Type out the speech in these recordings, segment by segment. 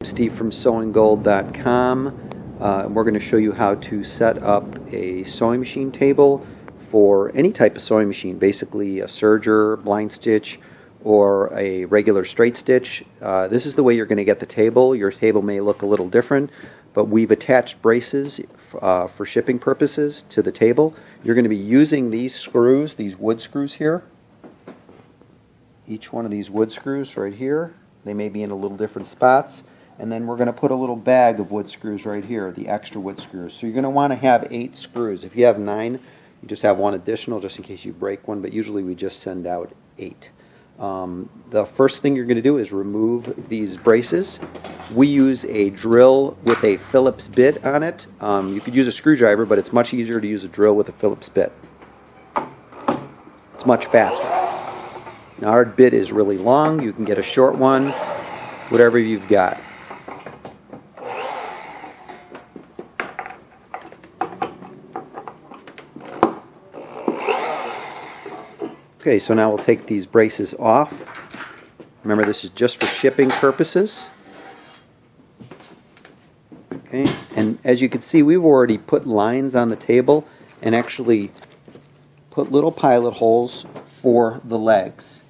Steve from SewingGold.com. We're going to show you how to set up a sewing machine table for any type of sewing machine, basically a serger, blind stitch, or a regular straight stitch. This is the way you're going to get the table. Your table may look a little different, but we've attached braces for shipping purposes to the table. You're going to be using these screws, these wood screws here. Each one of these wood screws right here. They may be in a little different spots. And then we're going to put a little bag of wood screws right here, the extra wood screws. So you're going to want to have 8 screws. If you have 9, you just have 1 additional just in case you break one, but usually we just send out 8. The first thing you're going to do is remove these braces. We use a drill with a Phillips bit on it. You could use a screwdriver, but it's much easier to use a drill with a Phillips bit. It's much faster. Now our bit is really long. You can get a short one, whatever you've got. Okay, so now we'll take these braces off. Remember, this is just for shipping purposes. Okay, and as you can see, we've already put lines on the table and actually put little pilot holes for the legs.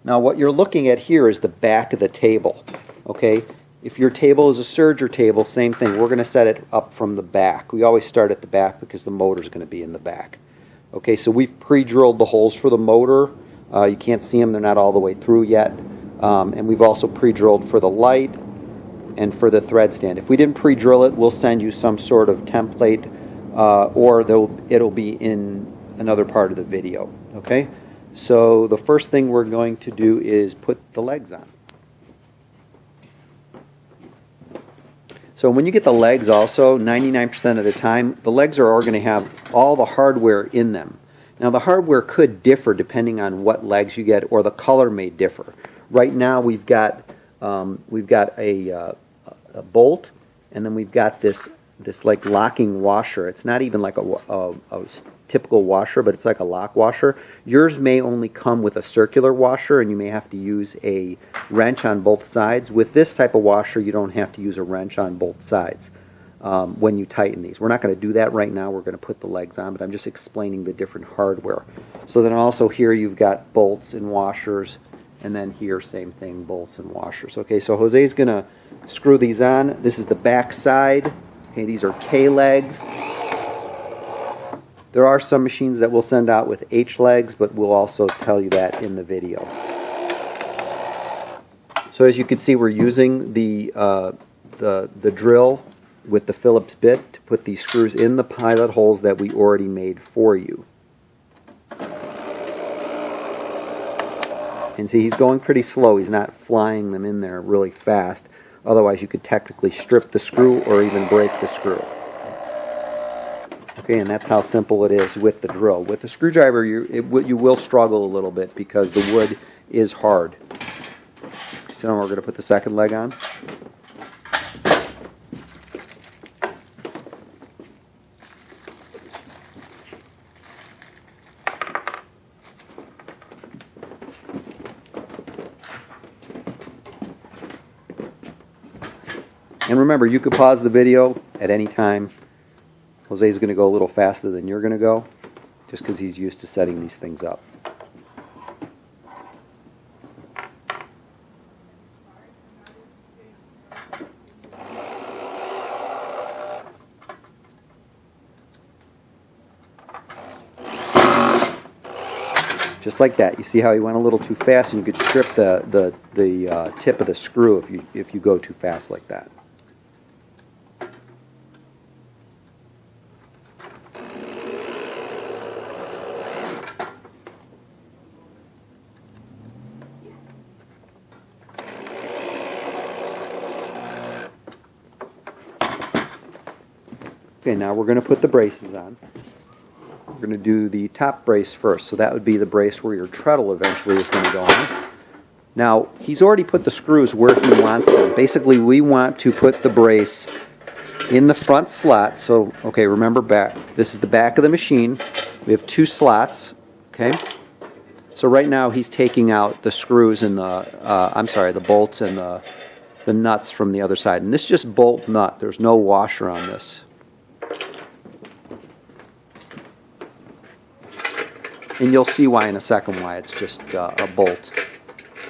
Now what you're looking at here is the back of the table. Okay, if your table is a serger table, same thing. We're going to set it up from the back. We always start at the back because the motor is going to be in the back. Okay, so we've pre-drilled the holes for the motor. You can't see them, they're not all the way through yet. And we've also pre-drilled for the light and for the thread stand. If we didn't pre-drill it, we'll send you some sort of template or it'll be in another part of the video. Okay, so the first thing we're going to do is put the legs on. So when you get the legs also, 99% of the time, the legs are all going to have all the hardware in them. Now the hardware could differ depending on what legs you get, or the color may differ. Right now we've got a bolt, and then we've got this like locking washer. It's not even like a typical washer, but it's like a lock washer. Yours may only come with a circular washer, and you may have to use a wrench on both sides. With this type of washer, you don't have to use a wrench on both sides when you tighten these. We're not going to do that right now. We're going to put the legs on, but I'm just explaining the different hardware. So then also here you've got bolts and washers, and then here same thing, bolts and washers. Okay, so Jose's going to screw these on. This is the back side. Okay, these are K legs. There are some machines that will send out with H legs, but we'll also tell you that in the video. So as you can see, we're using the drill with the Phillips bit to put these screws in the pilot holes that we already made for you. And see, he's going pretty slow. He's not flying them in there really fast. Otherwise, you could technically strip the screw or even break the screw. Okay, and that's how simple it is with the drill. With the screwdriver, you will struggle a little bit because the wood is hard. So now we're going to put the second leg on. And remember, you could pause the video at any time. Jose's going to go a little faster than you're going to go, just because he's used to setting these things up. Just like that. You see how he went a little too fast, and you could strip the tip of the screw if you go too fast like that. Okay, now we're going to put the braces on. We're going to do the top brace first, so that would be the brace where your treadle eventually is going to go on. Now, he's already put the screws where he wants them. Basically, we want to put the brace in the front slot. So, okay, remember back. This is the back of the machine. We have 2 slots, okay? So right now he's taking out the screws and the bolts and the the nuts from the other side. And this is just bolt nut. There's no washer on this. And you'll see why in a second, why it's just a bolt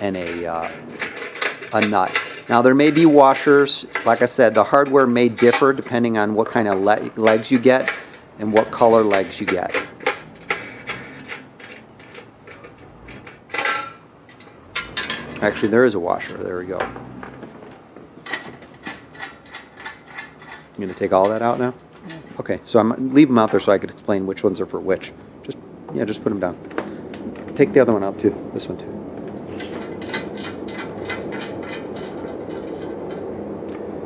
and a nut. Now there may be washers. Like I said, the hardware may differ depending on what kind of legs you get and what color legs you get. Actually, there is a washer. There we go. You going to take all that out now? Yeah. Okay, so I'm leave them out there so I could explain which ones are for which. Just put them down. Take the other one out too. This one too.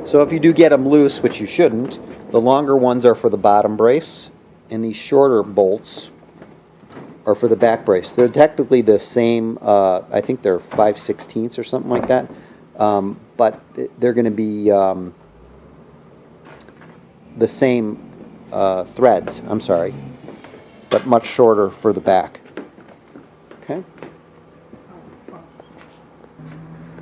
So if you do get them loose, which you shouldn't, the longer ones are for the bottom brace, and these shorter bolts are for the back brace. They're technically the same. I think they're 5/16 or something like that, but they're going to be the same threads. I'm sorry. But much shorter for the back. Okay.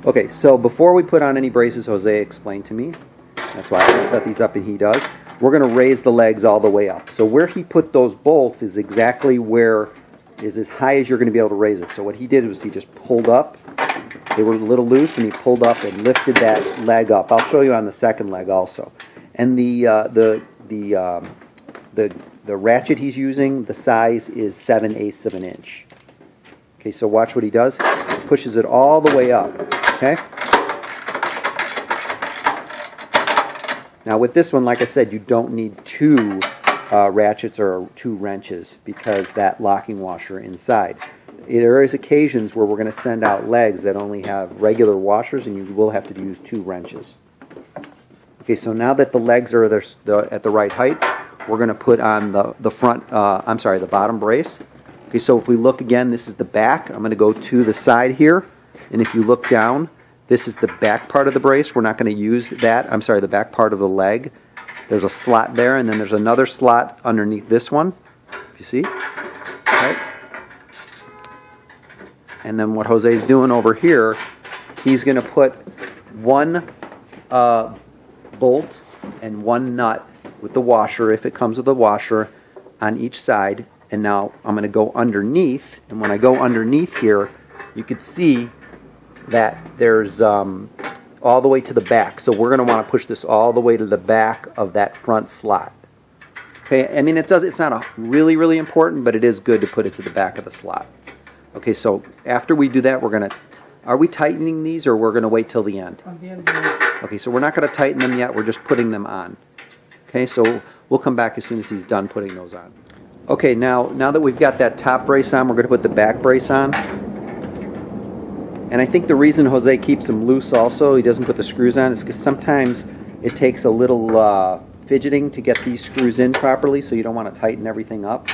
Okay, so before we put on any braces, Jose explained to me, that's why I set these up and he does, we're going to raise the legs all the way up. So where he put those bolts is exactly where is as high as you're going to be able to raise it. So what he did was he just pulled up. They were a little loose, and he pulled up and lifted that leg up. I'll show you on the second leg also. And the ratchet he's using, the size is 7/8 of an inch. Okay, so watch what he does. He pushes it all the way up. Okay? Now with this one, like I said, you don't need two ratchets or two wrenches because that locking washer inside. There is occasions where we're going to send out legs that only have regular washers, and you will have to use two wrenches. Okay, so now that the legs are at the right height, we're going to put on the front, the bottom brace. Okay, so if we look again, this is the back. I'm going to go to the side here, and if you look down, this is the back part of the brace. We're not going to use that. The back part of the leg. There's a slot there, and then there's another slot underneath this one, if you see. Okay. And then what Jose's doing over here, he's going to put one bolt and one nut with the washer, if it comes with a washer, on each side. And now I'm going to go underneath, and when I go underneath here, you can see that there's all the way to the back. So we're going to want to push this all the way to the back of that front slot. Okay, I mean it's not really important, but it is good to put it to the back of the slot. Okay, so after we do that, are we tightening these, or we're going to wait till the end? On the end. Okay, so we're not going to tighten them yet. We're just putting them on. Okay, so we'll come back as soon as he's done putting those on. Okay, now that we've got that top brace on, we're going to put the back brace on. And I think the reason Jose keeps them loose also, he doesn't put the screws on, is because sometimes it takes a little fidgeting to get these screws in properly, so you don't want to tighten everything up.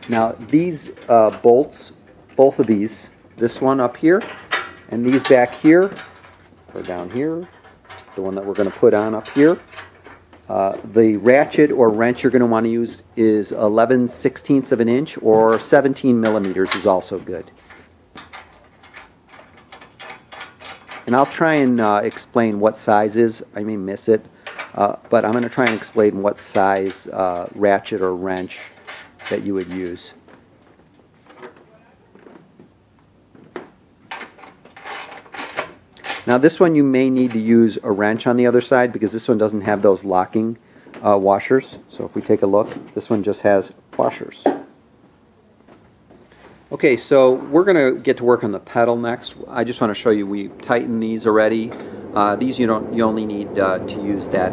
Now these bolts, both of these, this one up here and these back here, or down here, the one that we're going to put on up here, the ratchet or wrench you're going to want to use is 11/16 of an inch, or 17 millimeters is also good. And I'll try and explain what size is. I may miss it, but I'm going to try and explain what size ratchet or wrench that you would use. Now this one you may need to use a wrench on the other side because this one doesn't have those locking washers. So if we take a look, this one just has washers. Okay, so we're going to get to work on the pedal next. I just want to show you we tightened these already. These you only need to use that,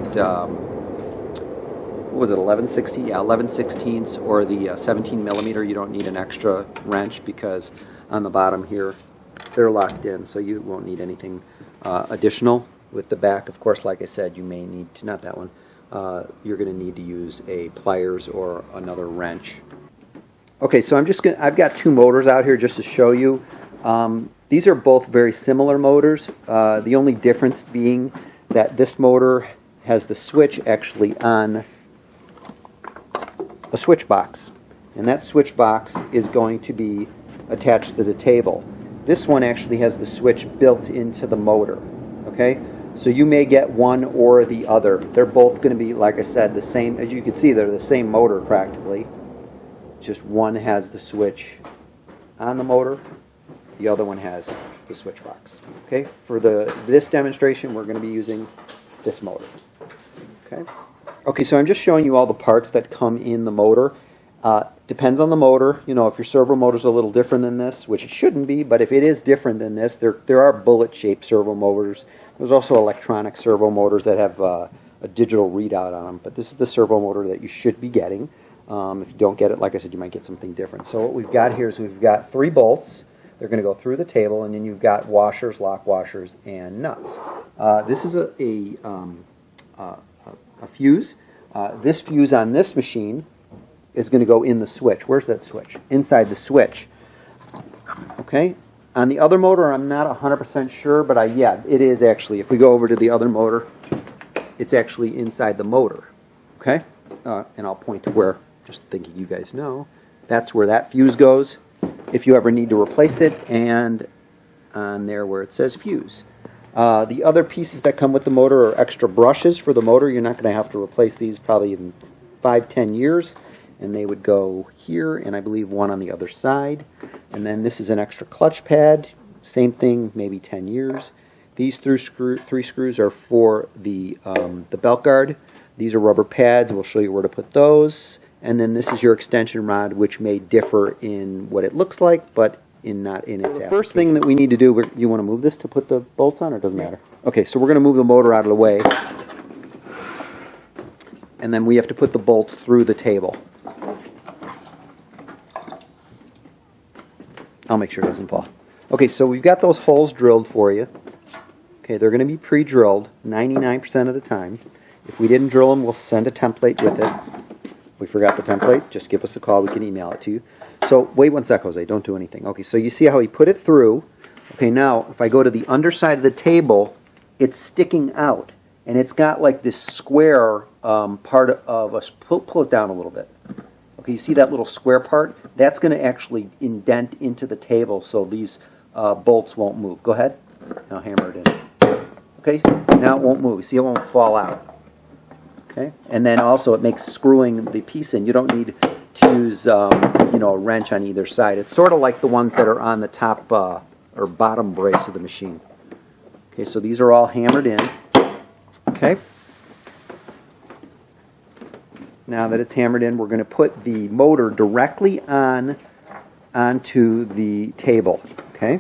what was it, 11/16? Yeah, 11/16 or the 17 millimeter. You don't need an extra wrench because on the bottom here they're locked in, so you won't need anything additional. With the back, of course, like I said, you may need to, not that one, you're going to need to use a pliers or another wrench. Okay, so I've got two motors out here just to show you. These are both very similar motors. The only difference being that this motor has the switch actually on a switch box, and that switch box is going to be attached to the table. This one actually has the switch built into the motor. Okay, so you may get one or the other. They're both going to be, like I said, the same. As you can see, they're the same motor practically. Just one has the switch on the motor, the other one has the switch box. Okay, for this demonstration, we're going to be using this motor. Okay. Okay, so I'm just showing you all the parts that come in the motor. Depends on the motor. You know, if your servo motor's a little different than this, which it shouldn't be, but if it is different than this, there are bullet-shaped servo motors. There's also electronic servo motors that have a digital readout on them, but this is the servo motor that you should be getting. If you don't get it, like I said, you might get something different. So what we've got here is we've got 3 bolts. They're going to go through the table, and then you've got washers, lock washers, and nuts. This is a fuse. This fuse on this machine is going to go in the switch. Where's that switch? Inside the switch. Okay. On the other motor, I'm not 100% sure, but yeah, it is actually. If we go over to the other motor, it's actually inside the motor. Okay. And I'll point to where, just thinking you guys know, that's where that fuse goes if you ever need to replace it, and on there where it says fuse. The other pieces that come with the motor are extra brushes for the motor. You're not going to have to replace these probably in 5-10 years, and they would go here, and I believe one on the other side. And then this is an extra clutch pad, same thing, maybe 10 years. These 3 screws are for the belt guard. These are rubber pads. We'll show you where to put those. And then this is your extension rod, which may differ in what it looks like, but not in its application. The first thing that we need to do, you want to move this to put the bolts on, or it doesn't matter? Okay, so we're going to move the motor out of the way. And then we have to put the bolts through the table. I'll make sure it doesn't fall. Okay, so we've got those holes drilled for you. Okay, they're going to be pre-drilled 99% of the time. If we didn't drill them, we'll send a template with it. We forgot the template, just give us a call, we can email it to you. So, wait one sec, Jose, don't do anything. Okay, so you see how he put it through. Okay, now, if I go to the underside of the table, it's sticking out. And it's got like this square part of us. Pull it down a little bit. Okay, you see that little square part? That's going to actually indent into the table so these bolts won't move. Go ahead. Now hammer it in. Okay, now it won't move. You see, it won't fall out. Okay, and then also it makes screwing the piece in. You don't need to use a wrench on either side. It's sort of like the ones that are on the top or bottom brace of the machine. Okay, so these are all hammered in. Okay. Now that it's hammered in, we're going to put the motor directly onto the table. Okay.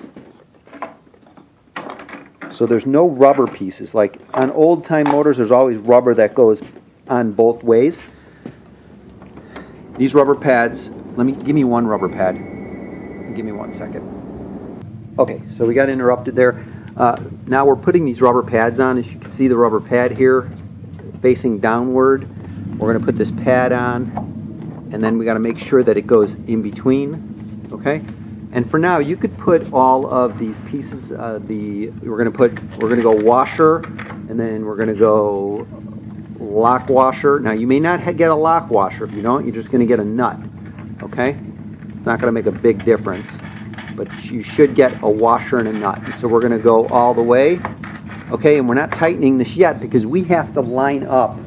So there's no rubber pieces. Like on old-time motors, there's always rubber that goes on both ways. These rubber pads, give me one rubber pad. Give me 1 second. Okay, so we got interrupted there. Now we're putting these rubber pads on. As you can see, the rubber pad here facing downward. We're going to put this pad on, and then we got to make sure that it goes in between. Okay. And for now, you could put all of these pieces. We're going to go washer, and then we're going to go lock washer. Now you may not get a lock washer. If you don't, you're just going to get a nut. Okay, it's not going to make a big difference, but you should get a washer and a nut. So we're going to go all the way. Okay, and we're not tightening this yet because we have to line up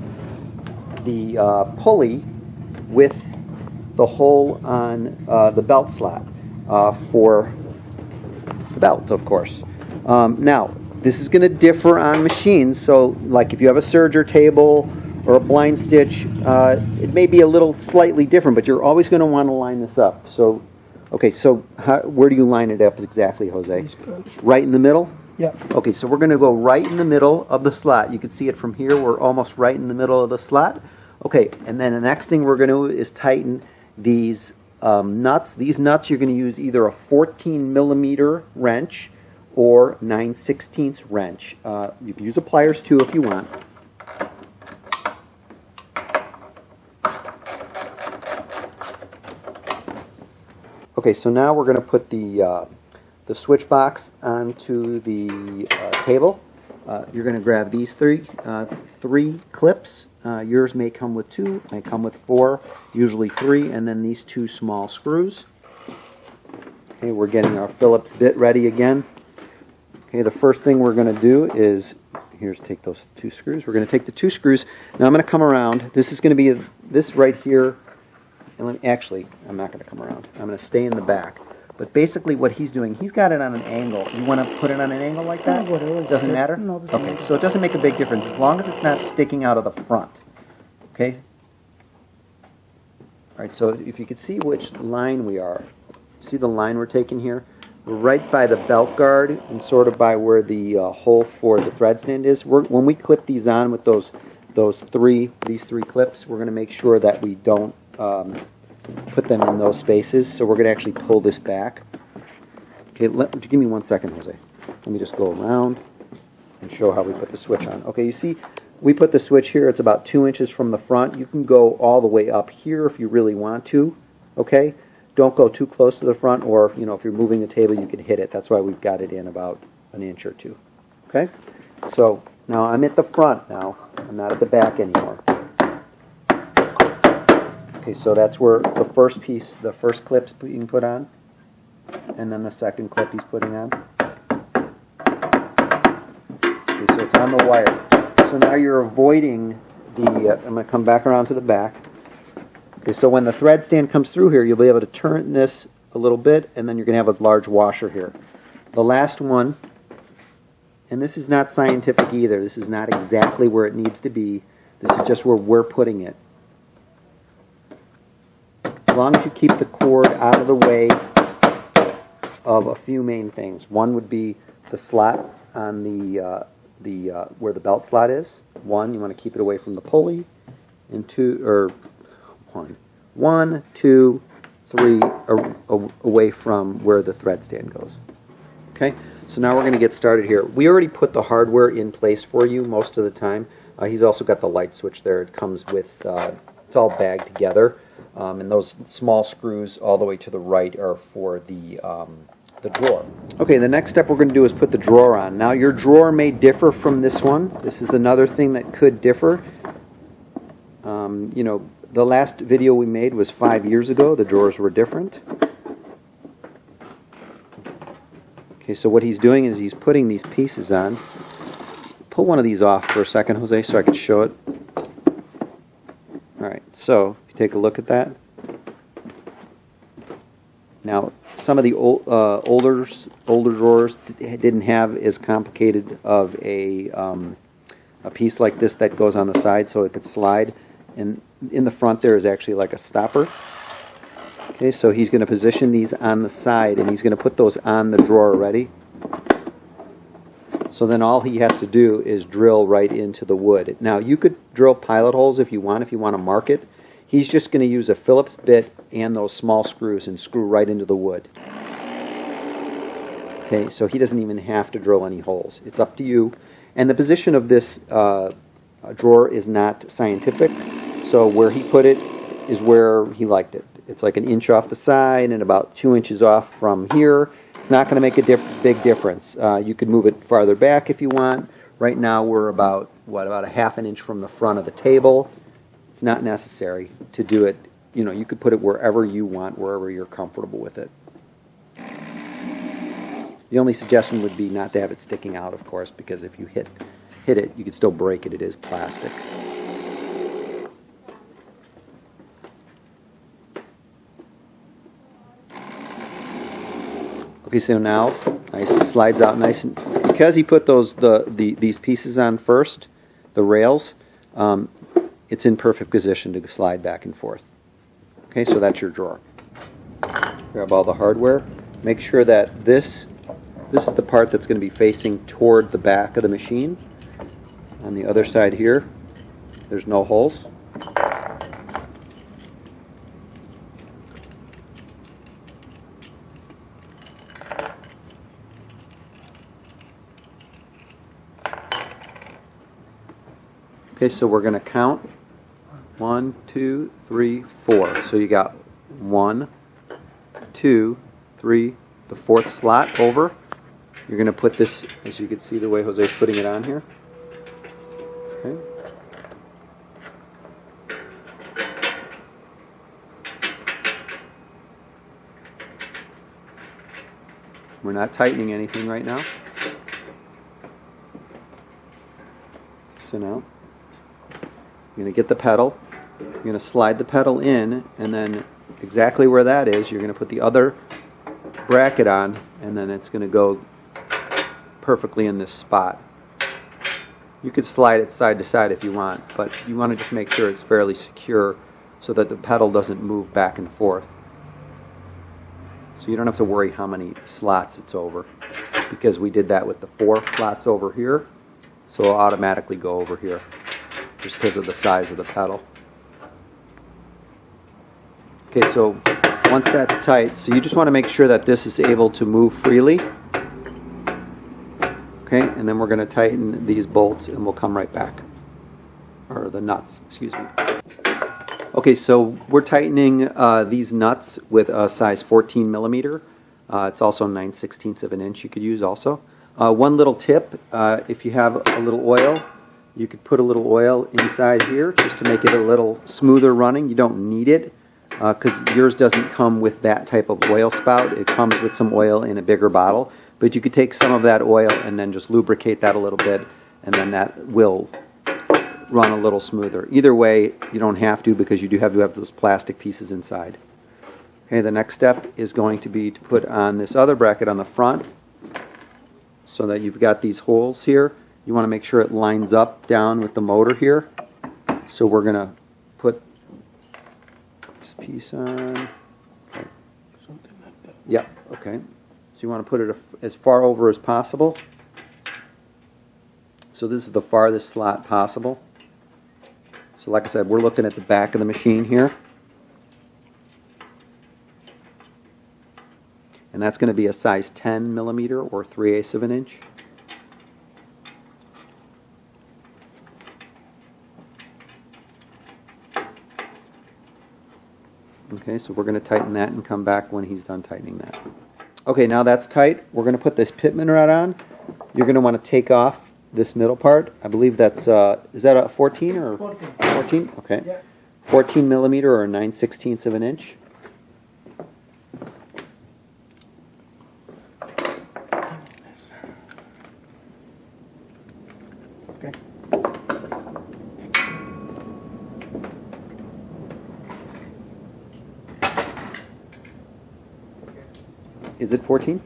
the pulley with the hole on the belt slot. For the belt, of course. Now, this is going to differ on machines, so like if you have a serger table or a blind stitch, it may be a little slightly different, but you're always going to want to line this up. So, okay, so where do you line it up exactly, Jose? Right in the middle? Yeah. Okay, so we're going to go right in the middle of the slot. You can see it from here. We're almost right in the middle of the slot. Okay, and then the next thing we're going to do is tighten these nuts. These nuts you're going to use either a 14mm wrench or 9/16 wrench. You can use the pliers too if you want. Okay, so now we're going to put the switch box onto the table. You're going to grab these three clips. Yours may come with 2, may come with 4, usually 3, and then these 2 small screws. Okay, we're getting our Phillips bit ready again. Okay, the first thing we're going to do is, here's take those 2 screws. We're going to take the 2 screws. Now I'm going to come around. This is going to be this right here. And actually, I'm not going to come around. I'm going to stay in the back. But basically what he's doing, he's got it on an angle. You want to put it on an angle like that? Doesn't matter? No, okay, so it doesn't make a big difference as long as it's not sticking out of the front. Okay? Alright, so if you could see which line we are, see the line we're taking here? We're right by the belt guard and sort of by where the hole for the thread stand is. When we clip these on with these 3 clips, we're going to make sure that we don't put them in those spaces. So we're going to actually pull this back. Okay, give me 1 second, Jose. Let me just go around and show how we put the switch on. Okay, you see, we put the switch here. It's about 2 inches from the front. You can go all the way up here if you really want to. Okay, don't go too close to the front, or you know, if you're moving the table, you can hit it. That's why we've got it in about 1 inch or 2. Okay, so now I'm at the front now. I'm not at the back anymore. Okay, so that's where the first piece, the first clip's being put on, and then the second clip he's putting on. Okay, so it's on the wire. So now you're avoiding the, I'm going to come back around to the back. Okay, so when the thread stand comes through here, you'll be able to turn this a little bit, and then you're going to have a large washer here. The last one, and this is not scientific either. This is not exactly where it needs to be. This is just where we're putting it. As long as you keep the cord out of the way of a few main things. One would be the slot on the where the belt slot is. One, you want to keep it away from the pulley, and one, two, three, away from where the thread stand goes. Okay, so now we're going to get started here. We already put the hardware in place for you most of the time. He's also got the light switch there. It comes with, it's all bagged together. And those small screws all the way to the right are for the drawer. Okay, the next step we're going to do is put the drawer on. Now your drawer may differ from this one. This is another thing that could differ. You know, the last video we made was 5 years ago. The drawers were different. Okay, so what he's doing is he's putting these pieces on. Pull one of these off for a second, Jose, so I can show it. Alright, so if you take a look at that. Now, some of the older drawers didn't have as complicated of a piece like this that goes on the side so it could slide. And in the front there is actually like a stopper. Okay, so he's going to position these on the side, and he's going to put those on the drawer already. So then all he has to do is drill right into the wood. Now you could drill pilot holes if you want to mark it. He's just going to use a Phillips bit and those small screws and screw right into the wood. Okay, so he doesn't even have to drill any holes. It's up to you. And the position of this drawer is not scientific, so where he put it is where he liked it. It's like 1 inch off the side and about 2 inches off from here. It's not going to make a big difference. You could move it farther back if you want. Right now we're about a 1/2 inch from the front of the table. It's not necessary to do it. You know, you could put it wherever you want, wherever you're comfortable with it. The only suggestion would be not to have it sticking out, of course, because if you hit it, you could still break it. It is plastic. Okay, so now slides out nice, and because he put these pieces on first, the rails, it's in perfect position to slide back and forth. Okay, so that's your drawer. Grab all the hardware. Make sure that this is the part that's going to be facing toward the back of the machine. On the other side here, there's no holes. Okay, so we're going to count 1, 2, 3, 4. So you got 1, 2, 3, the 4th slot over. You're going to put this, as you can see the way Jose's putting it on here. Okay. We're not tightening anything right now. So now, you're going to get the pedal, you're going to slide the pedal in, and then exactly where that is, you're going to put the other bracket on, and then it's going to go perfectly in this spot. You could slide it side to side if you want, but you want to just make sure it's fairly secure so that the pedal doesn't move back and forth. So you don't have to worry how many slots it's over, because we did that with the 4 slots over here, so it'll automatically go over here just because of the size of the pedal. Okay, so once that's tight, so you just want to make sure that this is able to move freely. Okay, and then we're going to tighten these bolts and we'll come right back. Or the nuts, excuse me. Okay, so we're tightening these nuts with a size 14 millimeter. It's also 9/16 of an inch you could use also. One little tip, if you have a little oil, you could put a little oil inside here just to make it a little smoother running. You don't need it because yours doesn't come with that type of oil spout. It comes with some oil in a bigger bottle. But you could take some of that oil and then just lubricate that a little bit, and then that will run a little smoother. Either way, you don't have to, because you do have to have those plastic pieces inside. Okay, the next step is going to be to put on this other bracket on the front so that you've got these holes here. You want to make sure it lines up down with the motor here. So we're going to put this piece on. Okay. Something like that. Yep, okay. So you want to put it as far over as possible. So this is the farthest slot possible. So like I said, we're looking at the back of the machine here. And that's going to be a size 10 millimeter or 3/8 of an inch. Okay, so we're going to tighten that and come back when he's done tightening that. Okay, now that's tight. We're going to put this pitman rod on. You're going to want to take off this middle part. I believe that's, is that a 14 or? 14. 14? Okay. Yeah. 14 millimeter or 9/16 of an inch. Okay. Is it 14?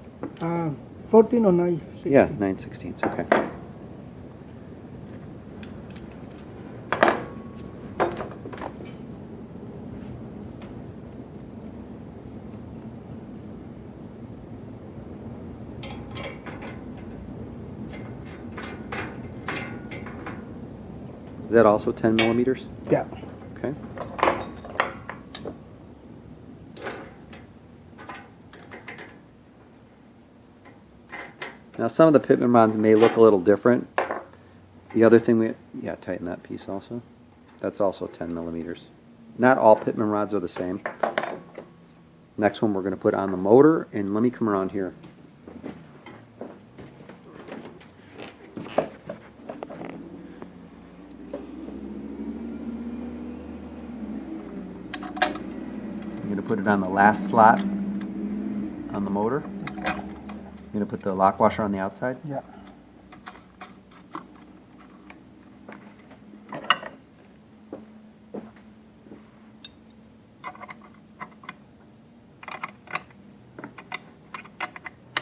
14 or 9/16? Yeah, 9/16. Okay. Is that also 10 millimeters? Yeah. Okay. Now some of the pitman rods may look a little different. The other thing tighten that piece also. That's also 10 millimeters. Not all pitman rods are the same. Next one we're going to put on the motor, and let me come around here. I'm going to put it on the last slot on the motor. I'm going to put the lock washer on the outside. Yeah.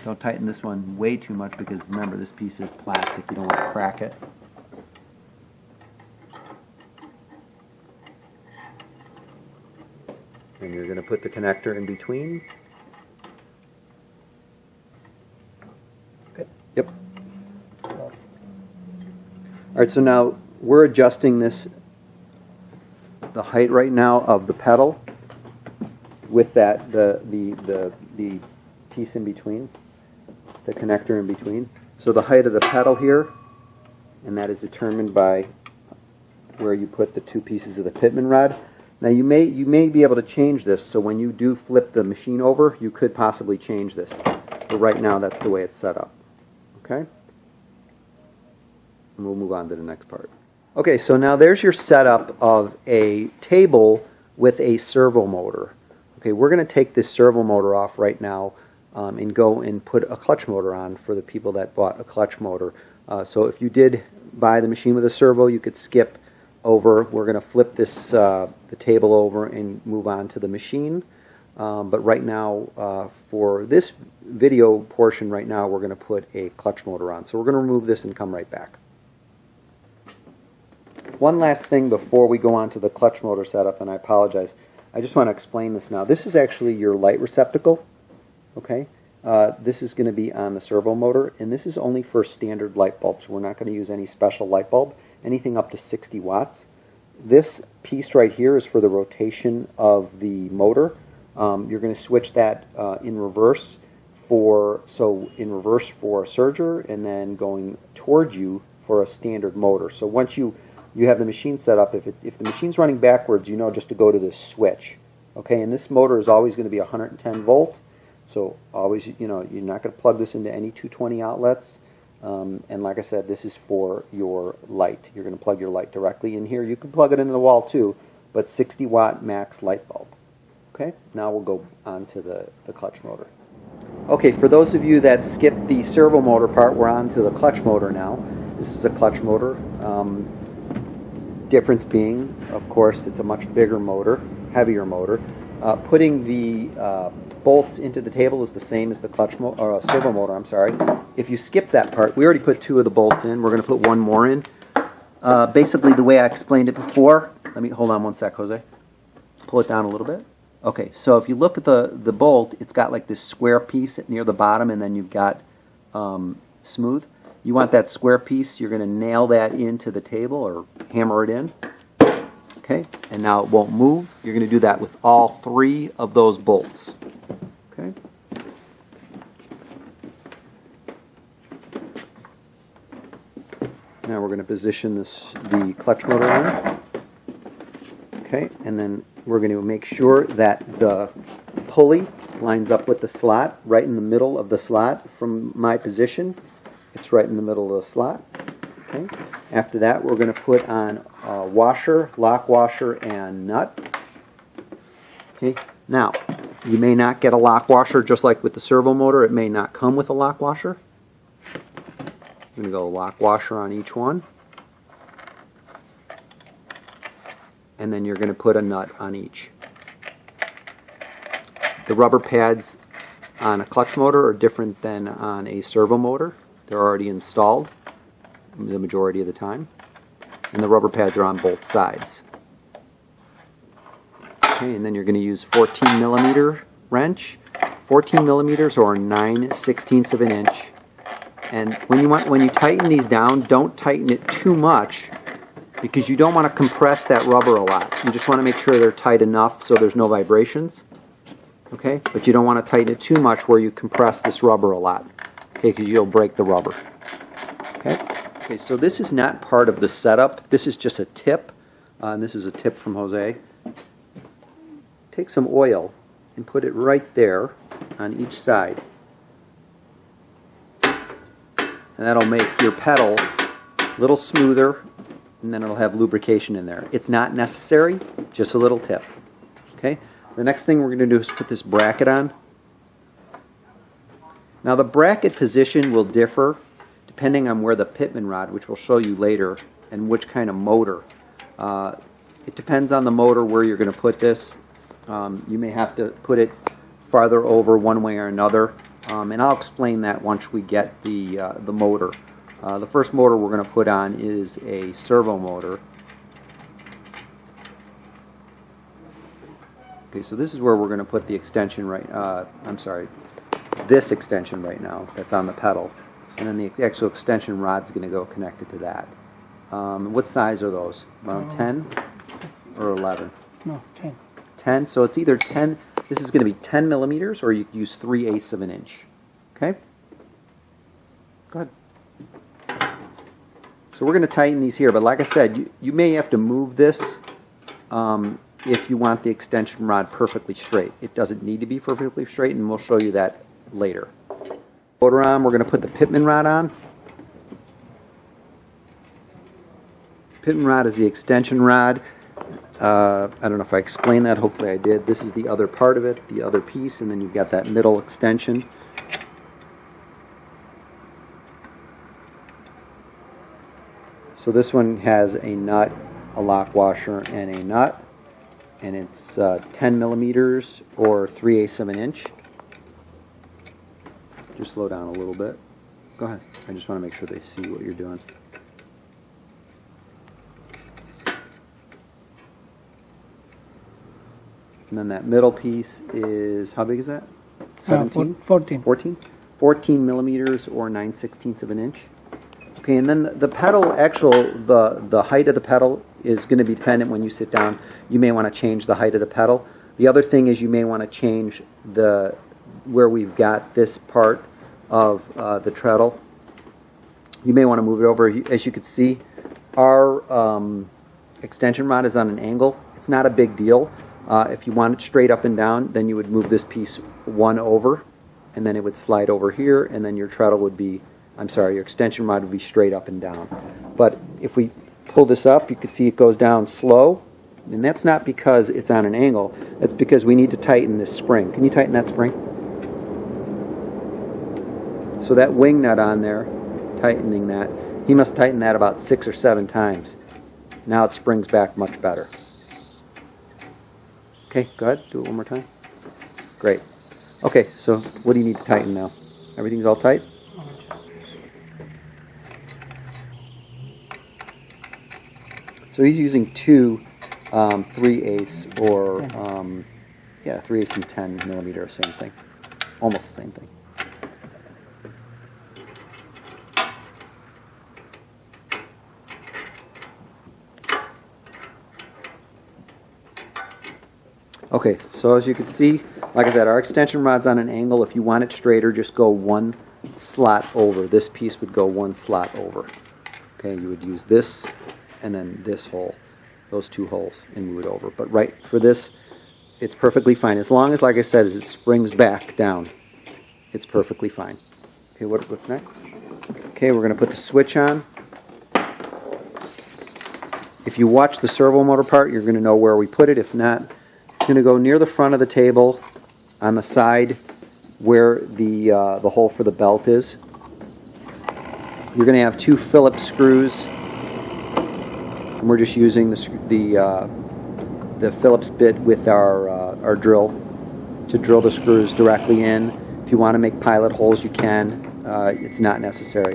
Don't tighten this one way too much because remember this piece is plastic. You don't want to crack it. And you're going to put the connector in between. Okay. Yep. All right, so now we're adjusting the height right now of the pedal with that the piece in between, the connector in between. So the height of the pedal here, and that is determined by where you put the two pieces of the pitman rod. Now you may be able to change this, so when you do flip the machine over, you could possibly change this. But right now that's the way it's set up. Okay? And we'll move on to the next part. Okay, so now there's your setup of a table with a servo motor. Okay, we're going to take this servo motor off right now and go and put a clutch motor on for the people that bought a clutch motor. So if you did buy the machine with a servo, you could skip over. We're going to flip this the table over and move on to the machine. But right now, for this video portion right now, we're going to put a clutch motor on. So we're going to remove this and come right back. One last thing before we go on to the clutch motor setup, and I apologize. I just want to explain this now. This is actually your light receptacle. Okay, this is going to be on the servo motor, and this is only for standard light bulbs. We're not going to use any special light bulb, anything up to 60 watts. This piece right here is for the rotation of the motor. You're going to switch that in reverse for a surger, and then going towards you for a standard motor. So once you have the machine set up, if the machine's running backwards, you know just to go to this switch. Okay, and this motor is always going to be 110 volt. So always, you know, you're not going to plug this into any 220 outlets. And like I said, this is for your light. You're going to plug your light directly in here. You can plug it into the wall too, but 60 watt max light bulb. Okay, now we'll go on to the clutch motor. Okay, for those of you that skipped the servo motor part, we're on to the clutch motor now. This is a clutch motor. Difference being, of course, it's a much bigger motor, heavier motor. Putting the bolts into the table is the same as the servo motor. I'm sorry. If you skip that part, we already put 2 of the bolts in. We're going to put 1 more in. Basically, the way I explained it before. Let me hold on one sec, Jose. Pull it down a little bit. Okay, so if you look at the bolt, it's got like this square piece near the bottom, and then you've got smooth. You want that square piece. You're going to nail that into the table or hammer it in. Okay, and now it won't move. You're going to do that with all 3 of those bolts. Okay. Now we're going to position the clutch motor on. Okay, and then we're going to make sure that the pulley lines up with the slot, right in the middle of the slot. From my position, it's right in the middle of the slot. Okay. After that, we're going to put on a washer, lock washer, and nut. Okay. Now, you may not get a lock washer, just like with the servo motor. It may not come with a lock washer. I'm going to go lock washer on each one. And then you're going to put a nut on each. The rubber pads on a clutch motor are different than on a servo motor. They're already installed the majority of the time. And the rubber pads are on both sides. Okay, and then you're going to use 14 millimeter wrench, 14 millimeters or 9/16 of an inch. And when you tighten these down, don't tighten it too much, because you don't want to compress that rubber a lot. You just want to make sure they're tight enough so there's no vibrations. Okay, but you don't want to tighten it too much where you compress this rubber a lot. Okay, because you'll break the rubber. Okay. Okay, so this is not part of the setup. This is just a tip. And this is a tip from Jose. Take some oil and put it right there on each side. And that'll make your pedal a little smoother, and then it'll have lubrication in there. It's not necessary, just a little tip. Okay. The next thing we're going to do is put this bracket on. Now the bracket position will differ depending on where the pitman rod, which we'll show you later, and which kind of motor. It depends on the motor where you're going to put this. You may have to put it farther over one way or another, and I'll explain that once we get the motor. The first motor we're going to put on is a servo motor. Okay, so this is where we're going to put the extension this extension right now that's on the pedal, and then the actual extension rod's going to go connected to that. What size are those? Around 10 or 11? No, 10. 10, so it's either 10, this is going to be 10 millimeters, or you use 3/8 of an inch. Okay? Go ahead. So we're going to tighten these here, but like I said, you may have to move this if you want the extension rod perfectly straight. It doesn't need to be perfectly straight, and we'll show you that later. Motor on, we're going to put the pitman rod on. Pitman rod is the extension rod. I don't know if I explained that. Hopefully I did. This is the other part of it, the other piece, and then you've got that middle extension. So this one has a nut, a lock washer, and a nut, and it's 10 millimeters or 3/8 of an inch. Just slow down a little bit. Go ahead. I just want to make sure they see what you're doing. And then that middle piece is, how big is that? 17? 14. 14? 14 millimeters or 9/16 of an inch. Okay, and then the pedal, the height of the pedal is going to be dependent when you sit down. You may want to change the height of the pedal. The other thing is you may want to change where we've got this part of the treadle. You may want to move it over. As you can see, our extension rod is on an angle. It's not a big deal. If you want it straight up and down, then you would move this piece one over, and then it would slide over here, and then your treadle would be, your extension rod would be straight up and down. But if we pull this up, you can see it goes down slow, and that's not because it's on an angle. It's because we need to tighten this spring. Can you tighten that spring? So that wing nut on there, tightening that, he must tighten that about 6 or 7 times. Now it springs back much better. Okay, go ahead, do it one more time. Great. Okay, so what do you need to tighten now? Everything's all tight? So he's using two 3/8 or 3/8 and 10 millimeter, same thing. Almost the same thing. Okay, so as you can see, like I said, our extension rod's on an angle. If you want it straighter, just go one slot over. This piece would go one slot over. Okay, you would use this and then this hole, those two holes, and move it over. But right for this, it's perfectly fine. As long as, like I said, it springs back down, it's perfectly fine. Okay, what's next? Okay, we're going to put the switch on. If you watch the servo motor part, you're going to know where we put it. If not, it's going to go near the front of the table on the side where the hole for the belt is. You're going to have 2 Phillips screws, and we're just using the Phillips bit with our drill to drill the screws directly in. If you want to make pilot holes, you can. It's not necessary.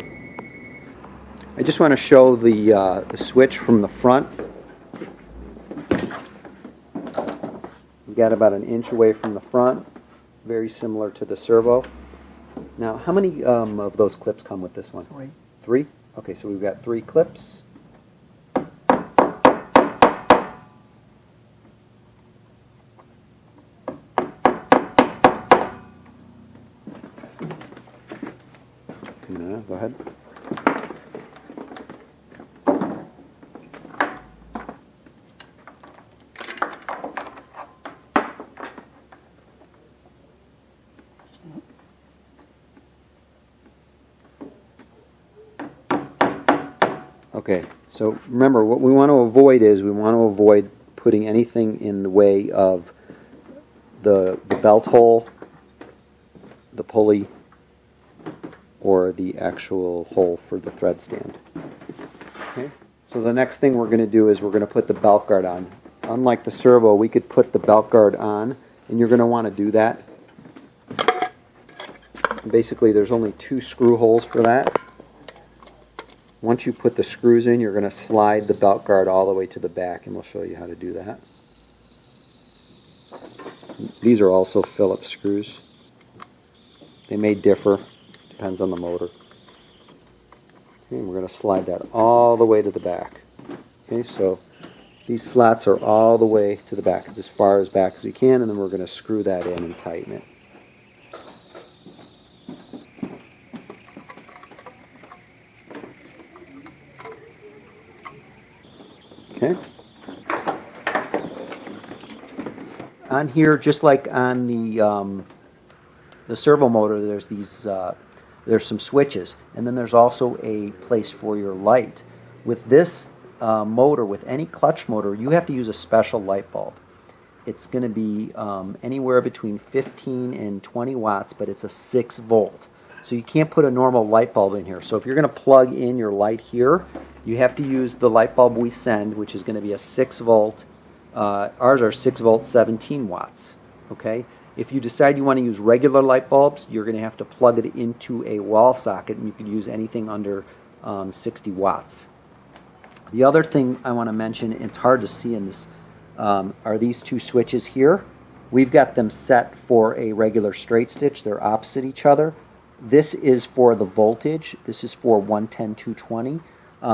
I just want to show the switch from the front. We've got about an inch away from the front, very similar to the servo. Now, how many of those clips come with this one? 3. 3? Okay, so we've got 3 clips. Go ahead. Okay, so remember, what we want to avoid is putting anything in the way of the belt hole, the pulley, or the actual hole for the thread stand. Okay, so the next thing we're going to do is we're going to put the belt guard on. Unlike the servo, we could put the belt guard on, and you're going to want to do that. Basically, there's only 2 screw holes for that. Once you put the screws in, you're going to slide the belt guard all the way to the back, and we'll show you how to do that. These are also Phillips screws. They may differ, depends on the motor. Okay, and we're going to slide that all the way to the back. Okay, so these slots are all the way to the back. It's as far as back as we can, and then we're going to screw that in and tighten it. Okay. On here, just like on the servo motor, there's these there's some switches, and then there's also a place for your light. With this motor, with any clutch motor, you have to use a special light bulb. It's going to be anywhere between 15 and 20 watts, but it's a 6 volt. So you can't put a normal light bulb in here. So if you're going to plug in your light here, you have to use the light bulb we send, which is going to be a 6 volt. Ours are 6 volt, 17 watts. Okay. If you decide you want to use regular light bulbs, you're going to have to plug it into a wall socket, and you could use anything under 60 watts. The other thing I want to mention, it's hard to see in this, are these two switches here. We've got them set for a regular straight stitch. They're opposite each other. This is for the voltage. This is for 110, 220.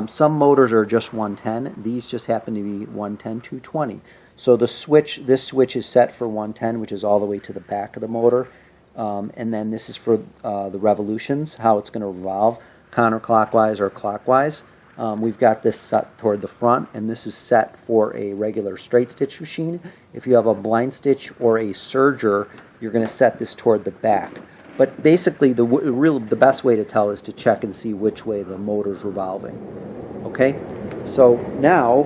Some motors are just 110. These just happen to be 110, 220. So the switch, this switch is set for 110, which is all the way to the back of the motor. And then this is for the revolutions, how it's going to revolve, counterclockwise or clockwise. We've got this set toward the front, and this is set for a regular straight stitch machine. If you have a blind stitch or a serger, you're going to set this toward the back. But basically, the best way to tell is to check and see which way the motor's revolving. Okay? So now,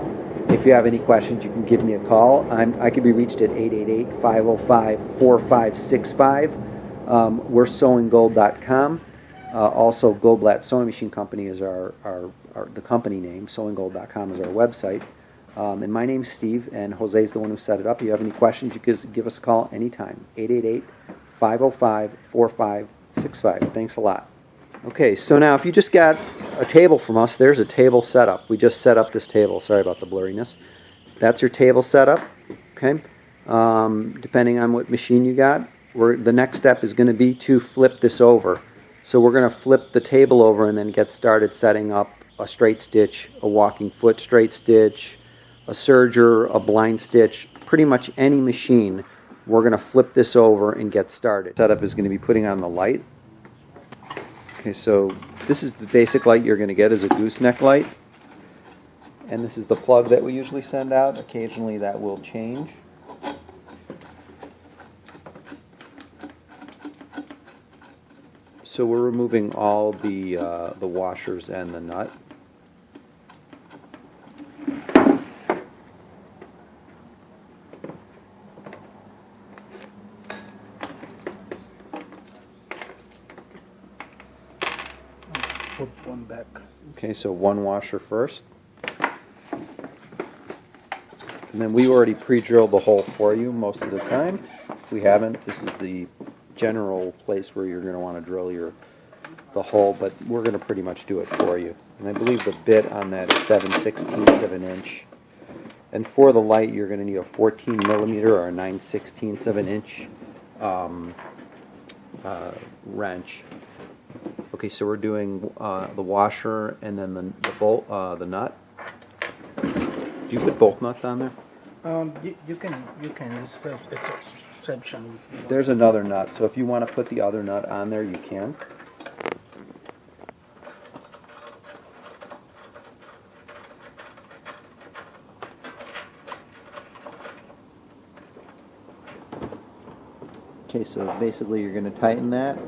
if you have any questions, you can give me a call. I can be reached at 888-505-4565. We're SewingGold.com. Also, Goldblatt Sewing Machine Company is the company name. SewingGold.com is our website. And my name's Steve, and Jose's the one who set it up. If you have any questions, you can give us a call anytime. 888-505-4565. Thanks a lot. Okay, so now if you just got a table from us, there's a table setup. We just set up this table. Sorry about the blurriness. That's your table setup. Okay, depending on what machine you got, the next step is going to be to flip this over. So we're going to flip the table over and then get started setting up a straight stitch, a walking foot straight stitch, a serger, a blind stitch, pretty much any machine. We're going to flip this over and get started. Setup is going to be putting on the light. Okay, so this is the basic light you're going to get is a gooseneck light. And this is the plug that we usually send out. Occasionally that will change. So we're removing all the washers and the nut. Put one back. Okay, so one washer first. And then we already pre-drilled the hole for you most of the time. If we haven't, this is the general place where you're going to want to drill the hole, but we're going to pretty much do it for you. And I believe the bit on that is 7/16 of an inch. And for the light, you're going to need a 14 millimeter or a 9/16 of an inch wrench. Okay, so we're doing the washer and then the bolt, the nut. Do you put both nuts on there? You can. It's an exception. There's another nut, so if you want to put the other nut on there, you can. Okay, so basically you're going to tighten that.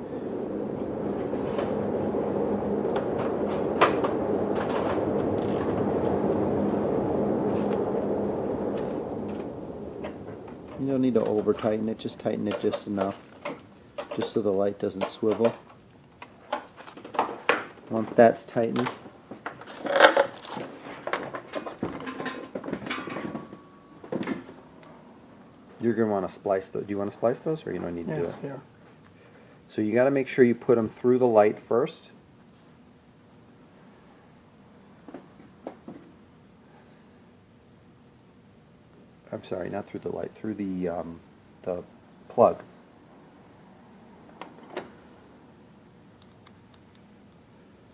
You don't need to over tighten it, just tighten it just enough, just so the light doesn't swivel. Once that's tightened, you're going to want to splice those. Do you want to splice those, or you don't need to do it? Yeah. So you got to make sure you put them through the light first. I'm sorry, not through the light, through the plug.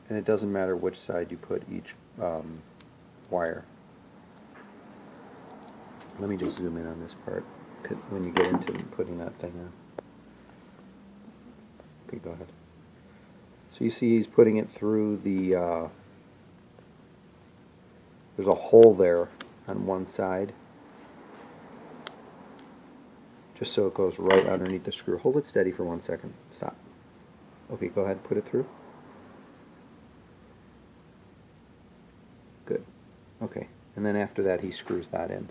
And it doesn't matter which side you put each wire. Let me just zoom in on this part when you get into putting that thing in. Okay, go ahead. So you see he's putting it through the, there's a hole there on one side, just so it goes right underneath the screw. Hold it steady for 1 second. Stop. Okay, go ahead, put it through. Good. Okay, and then after that he screws that in.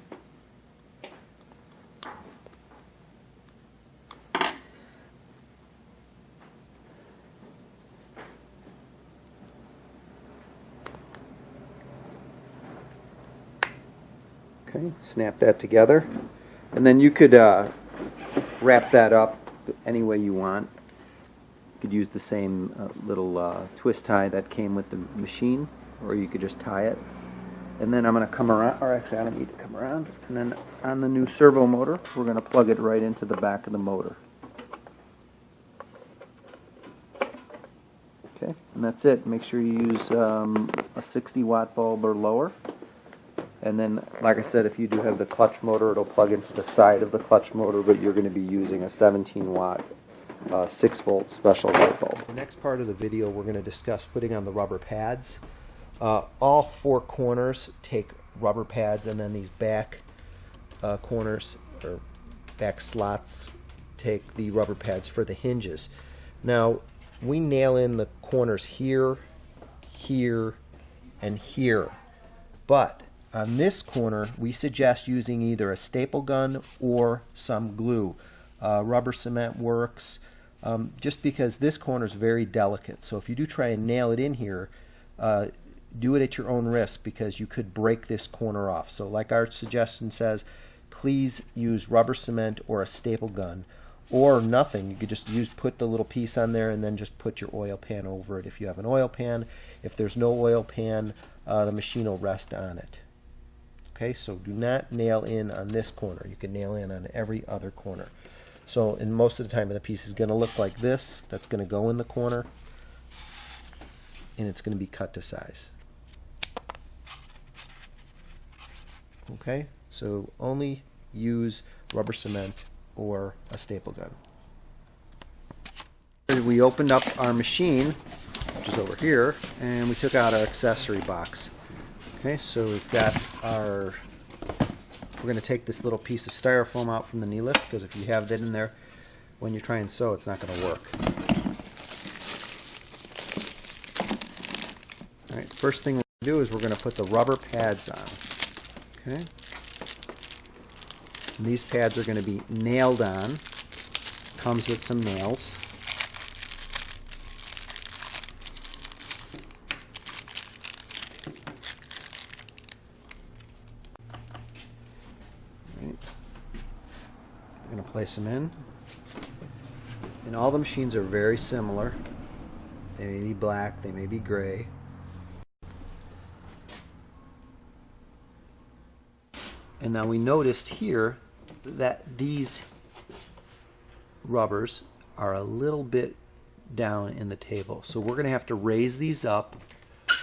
Okay, snap that together. And then you could wrap that up any way you want. You could use the same little twist tie that came with the machine, or you could just tie it. And then I'm going to come around, or actually I don't need to come around. And then on the new servo motor, we're going to plug it right into the back of the motor. Okay, and that's it. Make sure you use a 60-watt bulb or lower. And then, like I said, if you do have the clutch motor, it'll plug into the side of the clutch motor, but you're going to be using a 17-watt 6-volt special light bulb. The next part of the video, we're going to discuss putting on the rubber pads. All four corners take rubber pads, and then these back corners, or back slots, take the rubber pads for the hinges. Now, we nail in the corners here, here, and here. But on this corner, we suggest using either a staple gun or some glue. Rubber cement works, just because this corner is very delicate. So if you do try and nail it in here, do it at your own risk, because you could break this corner off. So like our suggestion says, please use rubber cement or a staple gun, or nothing. You could just put the little piece on there and then just put your oil pan over it if you have an oil pan. If there's no oil pan, the machine will rest on it. Okay, so do not nail in on this corner. You can nail in on every other corner. So, and most of the time the piece is going to look like this. That's going to go in the corner, and it's going to be cut to size. Okay, so only use rubber cement or a staple gun. We opened up our machine, which is over here, and we took out our accessory box. Okay, so we've got our, we're going to take this little piece of styrofoam out from the knee lift, because if you have that in there when you try and sew, it's not going to work. Alright, first thing we're going to do is we're going to put the rubber pads on. Okay. And these pads are going to be nailed on. Comes with some nails. Right. I'm going to place them in. And all the machines are very similar. They may be black, they may be gray. And now we noticed here that these rubbers are a little bit down in the table. So we're going to have to raise these up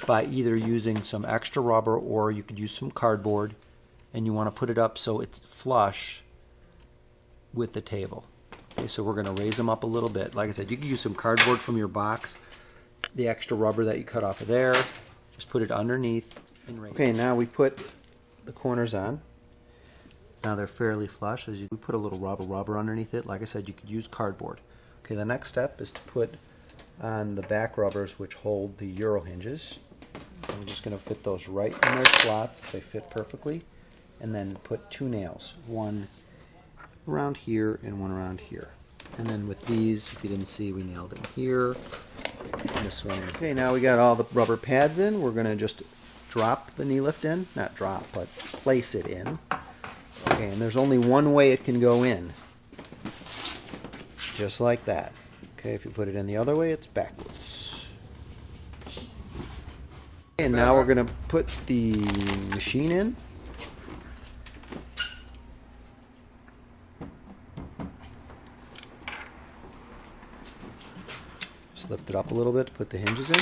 by either using some extra rubber, or you could use some cardboard, and you want to put it up so it's flush with the table. Okay, so we're going to raise them up a little bit. Like I said, you can use some cardboard from your box, the extra rubber that you cut off of there, just put it underneath and raise. Okay, now we put the corners on. Now they're fairly flush. We put a little rubber underneath it. Like I said, you could use cardboard. Okay, the next step is to put on the back rubbers, which hold the Euro hinges. And we're just going to fit those right in their slots. They fit perfectly. And then put two nails, one around here and one around here. And then with these, if you didn't see, we nailed it here and this one in. Okay, now we got all the rubber pads in. We're going to just drop the knee lift in. Not drop, but place it in. Okay, and there's only one way it can go in. Just like that. Okay, if you put it in the other way, it's backwards. And now we're going to put the machine in. Just lift it up a little bit to put the hinges in.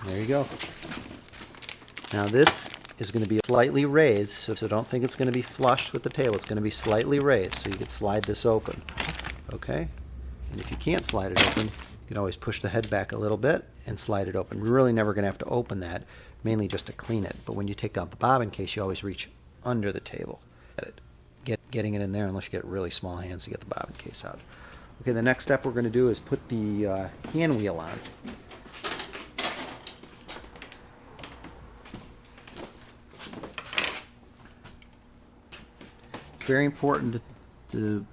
There you go. Now this is going to be slightly raised, so don't think it's going to be flush with the table. It's going to be slightly raised, so you can slide this open. Okay? And if you can't slide it open, you can always push the head back a little bit and slide it open. We're really never going to have to open that, mainly just to clean it. But when you take out the bobbin case, you always reach under the table. Getting it in there, unless you get really small hands to get the bobbin case out. Okay, the next step we're going to do is put the hand wheel on. It's very important to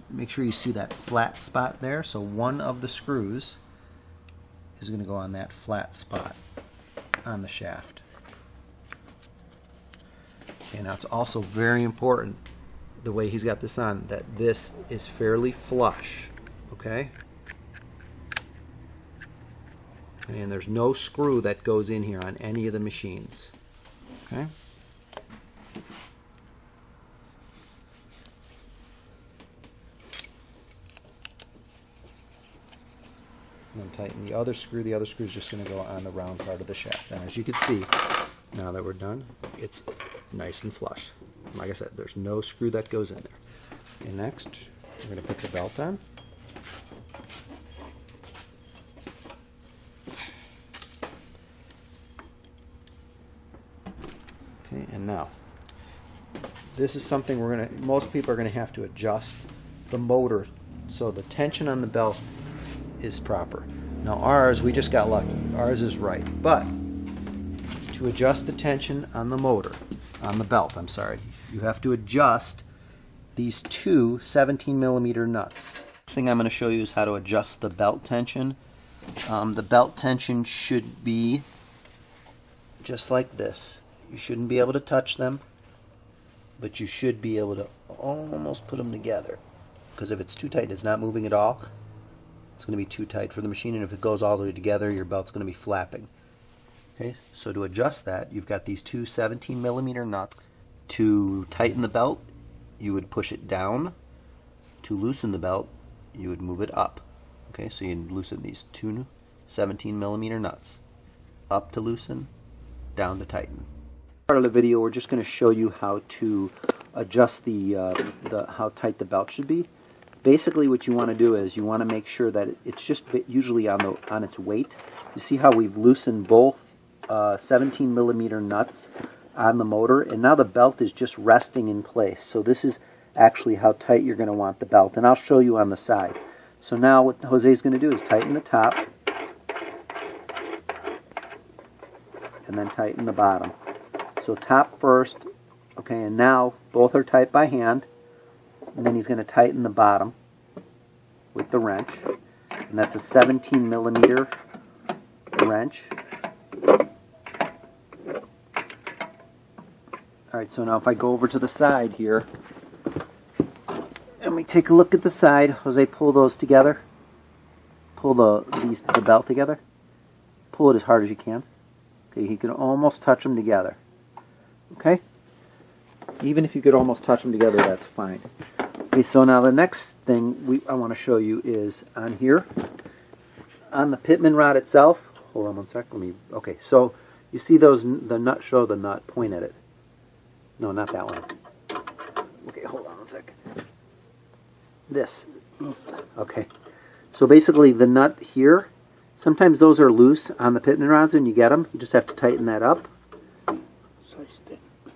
make sure you see that flat spot there. So one of the screws is going to go on that flat spot on the shaft. Okay, now it's also very important, the way he's got this on, that this is fairly flush. Okay? And there's no screw that goes in here on any of the machines. Okay? And then tighten the other screw. The other screw is just going to go on the round part of the shaft. And as you can see, now that we're done, it's nice and flush. Like I said, there's no screw that goes in there. And next, we're going to put the belt on. Okay, and now, this is something most people are going to have to adjust the motor so the tension on the belt is proper. Now ours, we just got lucky. Ours is right. But to adjust the tension on the motor, on the belt, I'm sorry, you have to adjust these two 17mm nuts. Next thing I'm going to show you is how to adjust the belt tension. The belt tension should be just like this. You shouldn't be able to touch them, but you should be able to almost put them together. Because if it's too tight, it's not moving at all, it's going to be too tight for the machine, and if it goes all the way together, your belt's going to be flapping. Okay, so to adjust that, you've got these two 17mm nuts. To tighten the belt, you would push it down. To loosen the belt, you would move it up. Okay, so you loosen these two 17mm nuts. Up to loosen, down to tighten. Part of the video, we're just going to show you how to adjust how tight the belt should be. Basically, what you want to do is you want to make sure that it's just usually on its weight. You see how we've loosened both 17mm nuts on the motor, and now the belt is just resting in place. So this is actually how tight you're going to want the belt, and I'll show you on the side. So now what Jose's going to do is tighten the top and then tighten the bottom. So top first, okay, and now both are tight by hand, and then he's going to tighten the bottom with the wrench, and that's a 17mm wrench. Alright, so now if I go over to the side here, and we take a look at the side, Jose, pull those together. Pull the belt together. Pull it as hard as you can. Okay, you can almost touch them together. Okay? Even if you could almost touch them together, that's fine. Okay, so now the next thing I want to show you is on here, on the pitman rod itself. Hold on one sec. Okay, so you see the nut, show the nut, point at it. No, not that one. Okay, hold on one sec. This. Okay. So basically the nut here, sometimes those are loose on the pitman rods when you get them. You just have to tighten that up.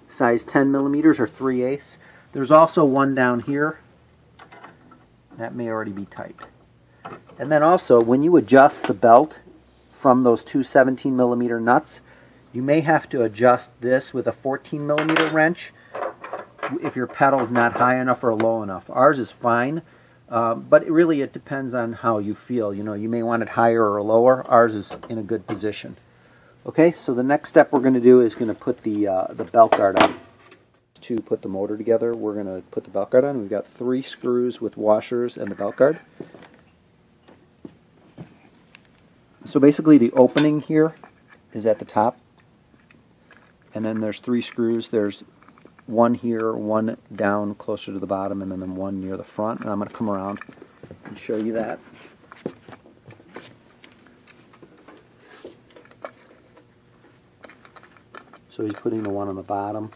Size 10mm or 3/8. There's also one down here. That may already be tight. And then also, when you adjust the belt from those two 17mm nuts, you may have to adjust this with a 14mm wrench if your pedal is not high enough or low enough. Ours is fine, but it depends on how you feel. You know, you may want it higher or lower. Ours is in a good position. Okay, so the next step we're going to do is going to put the belt guard on. To put the motor together, we're going to put the belt guard on. We've got 3 screws with washers and the belt guard. So basically the opening here is at the top, and then there's 3 screws. There's one here, one down closer to the bottom, and then one near the front. And I'm going to come around and show you that. So he's putting the one on the bottom.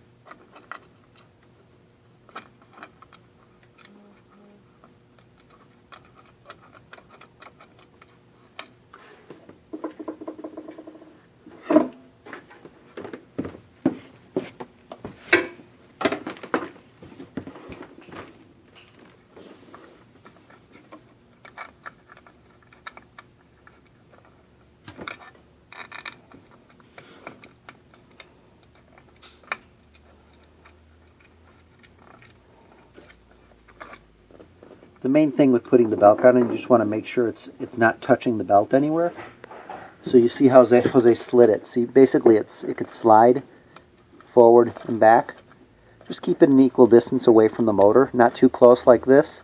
The main thing with putting the belt guard on, you just want to make sure it's not touching the belt anywhere. So you see how they slid it. See, basically it could slide forward and back. Just keep it an equal distance away from the motor, not too close like this,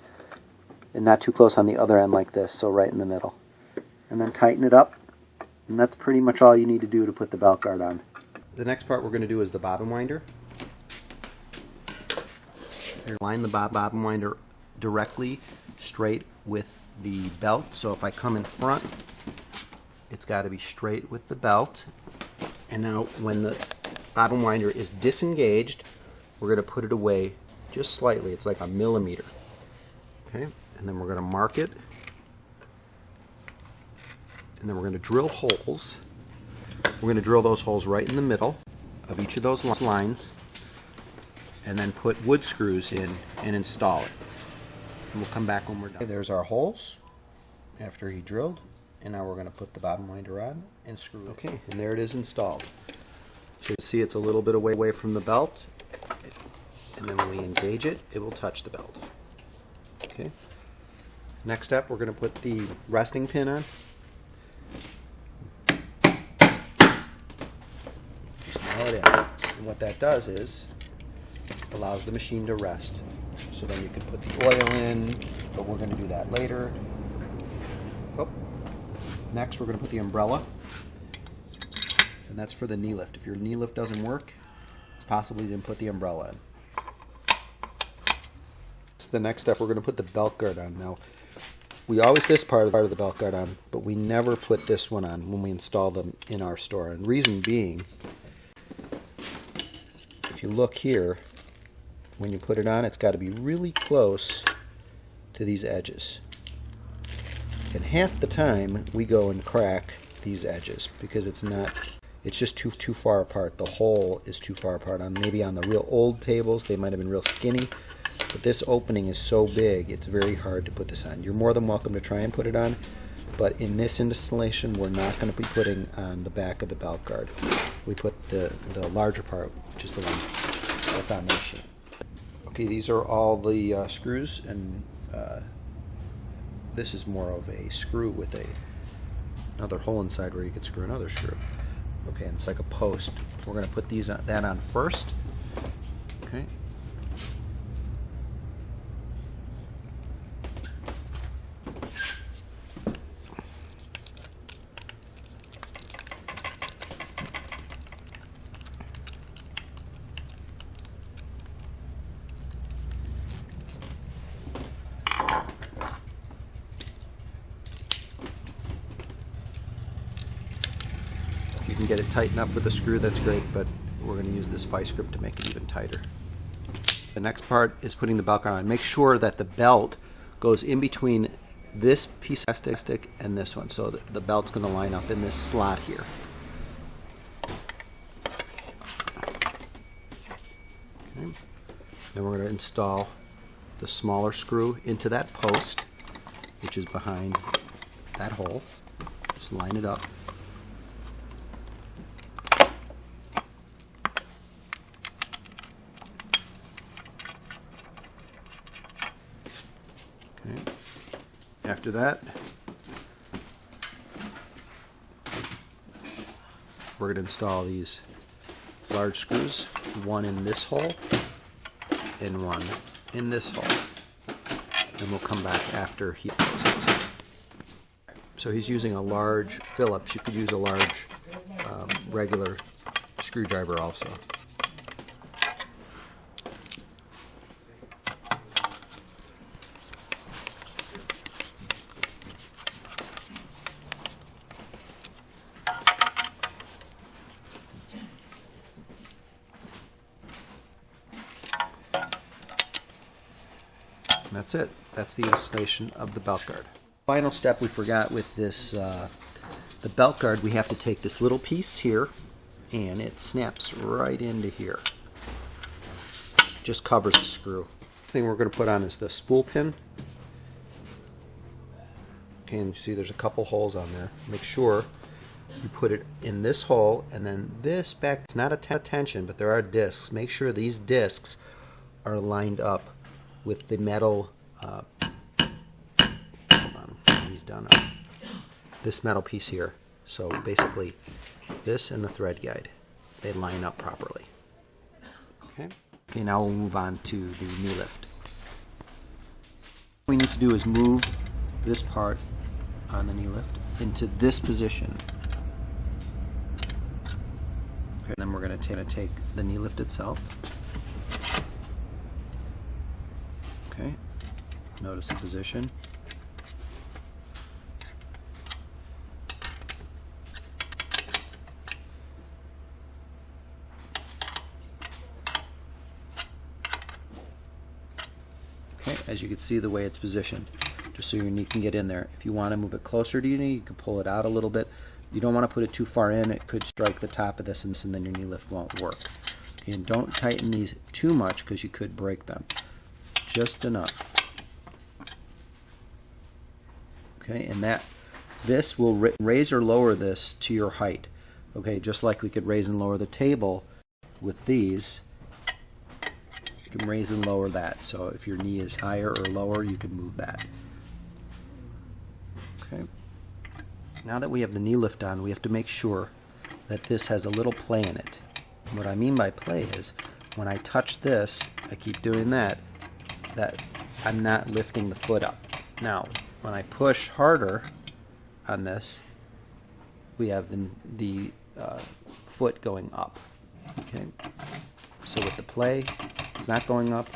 and not too close on the other end like this, so right in the middle. And then tighten it up, and that's pretty much all you need to do to put the belt guard on. The next part we're going to do is the bobbin winder. Line the bobbin winder directly straight with the belt, so if I come in front, it's got to be straight with the belt. And now when the bobbin winder is disengaged, we're going to put it away just slightly. It's like a millimeter. Okay, and then we're going to mark it. And then we're going to drill holes. We're going to drill those holes right in the middle of each of those lines, and then put wood screws in and install it. And we'll come back when we're done. Okay, there's our holes after he drilled, and now we're going to put the bobbin winder on and screw it. Okay, and there it is installed. So you see it's a little bit away from the belt, and then when we engage it, it will touch the belt. Okay. Next step, we're going to put the resting pin on. Nail it in. And what that does is allows the machine to rest. So then you can put the oil in, but we're going to do that later. Oh. Next, we're going to put the umbrella, and that's for the knee lift. If your knee lift doesn't work, it's possible you didn't put the umbrella in. So the next step, we're going to put the belt guard on. Now, we always this part of the belt guard on, but we never put this one on when we install them in our store. And reason being, if you look here, when you put it on, it's got to be really close to these edges. And half the time, we go and crack these edges because it's just too far apart. The hole is too far apart. Maybe on the real old tables, they might have been real skinny. But this opening is so big, it's very hard to put this on. You're more than welcome to try and put it on, but in this installation, we're not going to be putting on the back of the belt guard. We put the larger part, which is the one that's on the machine. Okay, these are all the screws, and this is more of a screw with another hole inside where you could screw another screw. Okay, and it's like a post. We're going to put that on first. Okay. If you can get it tightened up with a screw, that's great, but we're going to use this vice grip to make it even tighter. The next part is putting the belt guard on. Make sure that the belt goes in between this piece of plastic and this one, so that the belt's going to line up in this slot here. Okay. Then we're going to install the smaller screw into that post, which is behind that hole. Just line it up. Okay. After that, we're going to install these large screws, one in this hole and one in this hole. And we'll come back after he closes. So he's using a large Phillips. You could use a large regular screwdriver also. And that's it. That's the installation of the belt guard. Final step we forgot with this, the belt guard, we have to take this little piece here, and it snaps right into here. Just covers the screw. Next thing we're going to put on is the spool pin. Okay, and you see there's a couple holes on there. Make sure you put it in this hole, and then this back. It's not a tension, but there are discs. Make sure these discs are lined up with the metal. Hold on, he's done. This metal piece here. So basically, this and the thread guide, they line up properly. Okay. Okay, now we'll move on to the knee lift. What we need to do is move this part on the knee lift into this position. Okay, then we're going to take the knee lift itself. Okay, notice the position. Okay, as you can see the way it's positioned, just so your knee can get in there. If you want to move it closer to your knee, you can pull it out a little bit. You don't want to put it too far in. It could strike the top of this and then your knee lift won't work. Okay, and don't tighten these too much because you could break them. Just enough. Okay, and this will raise or lower this to your height. Okay, just like we could raise and lower the table with these. You can raise and lower that. So if your knee is higher or lower, you can move that. Okay. Now that we have the knee lift on, we have to make sure that this has a little play in it. And what I mean by play is when I touch this, I keep doing that I'm not lifting the foot up. Now, when I push harder on this, we have the foot going up. Okay. So with the play, it's not going up,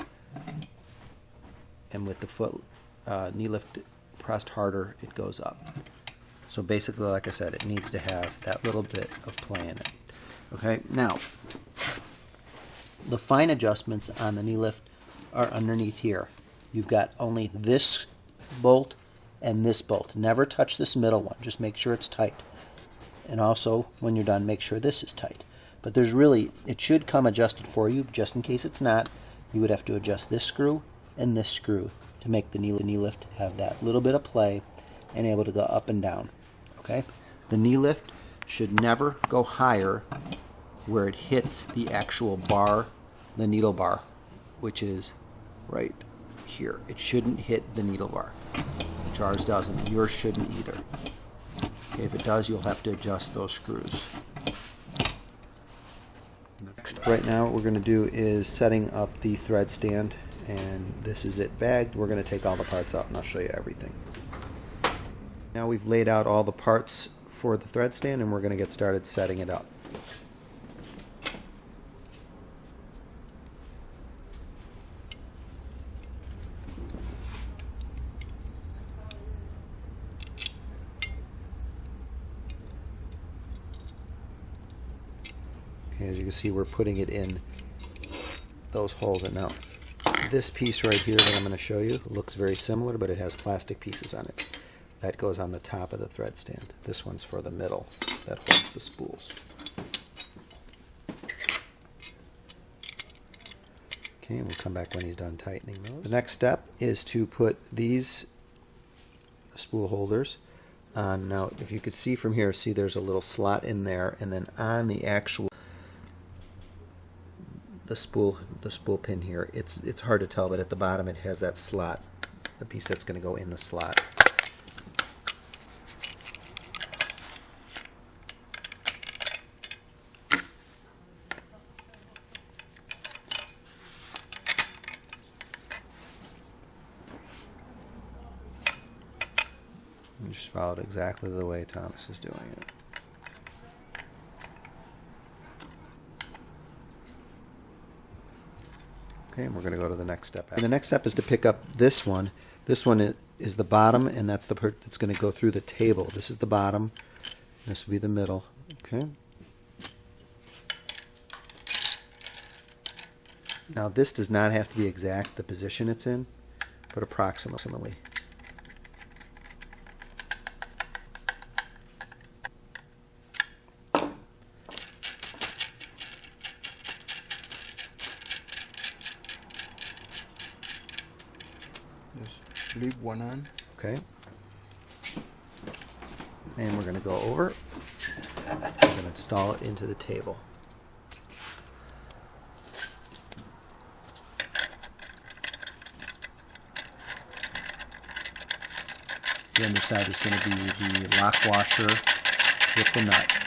and with the foot knee lift pressed harder, it goes up. So basically, like I said, it needs to have that little bit of play in it. Okay, now the fine adjustments on the knee lift are underneath here. You've got only this bolt and this bolt. Never touch this middle one. Just make sure it's tight. And also, when you're done, make sure this is tight. But there's really, it should come adjusted for you. Just in case it's not, you would have to adjust this screw and this screw to make the knee lift have that little bit of play and able to go up and down. Okay? The knee lift should never go higher where it hits the actual bar, the needle bar, which is right here. It shouldn't hit the needle bar. Which ours doesn't. Yours shouldn't either. Okay, if it does, you'll have to adjust those screws. Right now what we're going to do is setting up the thread stand, and this is it bagged. We're going to take all the parts out and I'll show you everything. Now we've laid out all the parts for the thread stand and we're going to get started setting it up. Okay, as you can see, we're putting it in those holes. And now this piece right here that I'm going to show you looks very similar, but it has plastic pieces on it. That goes on the top of the thread stand. This one's for the middle that holds the spools. Okay, and we'll come back when he's done tightening those. The next step is to put these spool holders on. Now, if you could see from here, see there's a little slot in there, and then on the actual the spool pin here, it's hard to tell, but at the bottom it has that slot, the piece that's going to go in the slot. And just follow it exactly the way Thomas is doing it. Okay, and we're going to go to the next step. And the next step is to pick up this one. This one is the bottom, and that's the part that's going to go through the table. This is the bottom. This will be the middle. Okay. Now this does not have to be exact, the position it's in, but approximately. Leave one on. Okay. And we're going to go over. We're going to install it into the table. The underside is going to be the lock washer with the nut.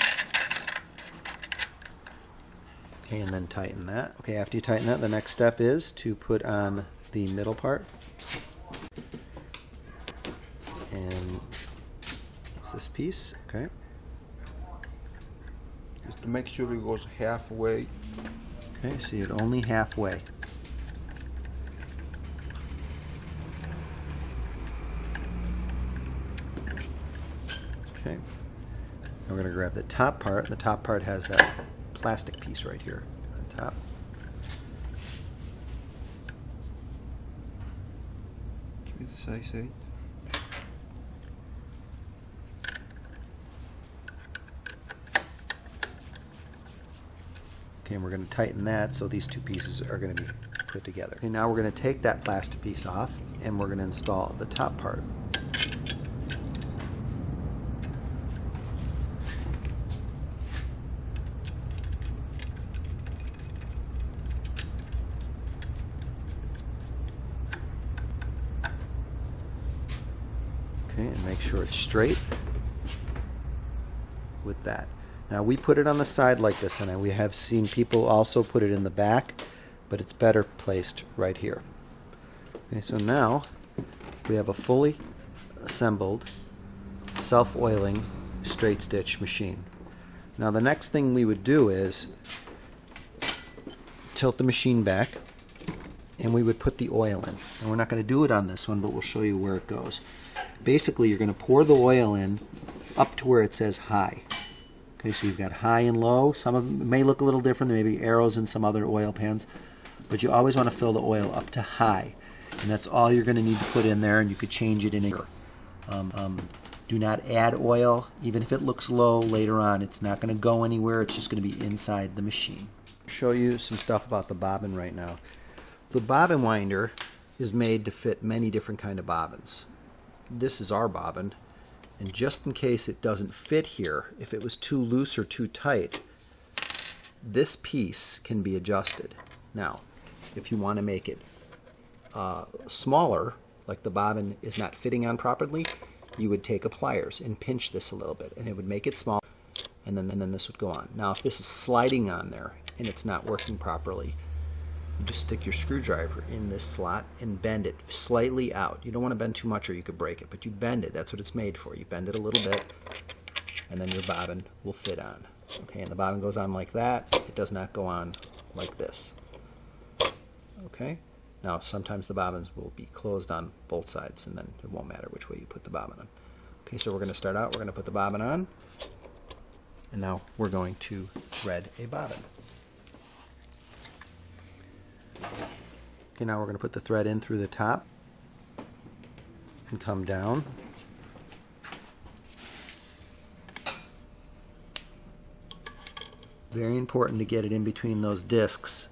Okay, and then tighten that. Okay, after you tighten that, the next step is to put on the middle part. And it's this piece, okay? Just to make sure it goes halfway. Okay, see it only halfway. Okay, now we're going to grab the top part. The top part has that plastic piece right here on top. Give me the size 8. Okay, and we're going to tighten that so these two pieces are going to be put together. Okay, now we're going to take that plastic piece off and we're going to install the top part. Okay, and make sure it's straight with that. Now we put it on the side like this, and we have seen people also put it in the back, but it's better placed right here. Okay, so now we have a fully assembled, self-oiling straight stitch machine. Now the next thing we would do is tilt the machine back, and we would put the oil in. And we're not going to do it on this one, but we'll show you where it goes. Basically, you're going to pour the oil in up to where it says high. Okay, so you've got high and low. Some of them may look a little different. There may be arrows in some other oil pans, but you always want to fill the oil up to high, and that's all you're going to need to put in there. And you could change it in here. Do not add oil, even if it looks low later on. It's not going to go anywhere. It's just going to be inside the machine. I'll show you some stuff about the bobbin right now. The bobbin winder is made to fit many different kind of bobbins. This is our bobbin. And just in case it doesn't fit here, if it was too loose or too tight, this piece can be adjusted. Now, if you want to make it smaller, like the bobbin is not fitting on properly, you would take a pliers and pinch this a little bit, and it would make it small, and then this would go on. Now, if this is sliding on there and it's not working properly, you just stick your screwdriver in this slot and bend it slightly out. You don't want to bend too much or you could break it, but you bend it. That's what it's made for. You bend it a little bit, and then your bobbin will fit on. Okay, and the bobbin goes on like that. It does not go on like this. Okay, now sometimes the bobbins will be closed on both sides, and then it won't matter which way you put the bobbin on. Okay, so we're going to start out. We're going to put the bobbin on, and now we're going to thread a bobbin. Okay, now we're going to put the thread in through the top and come down. Very important to get it in between those discs.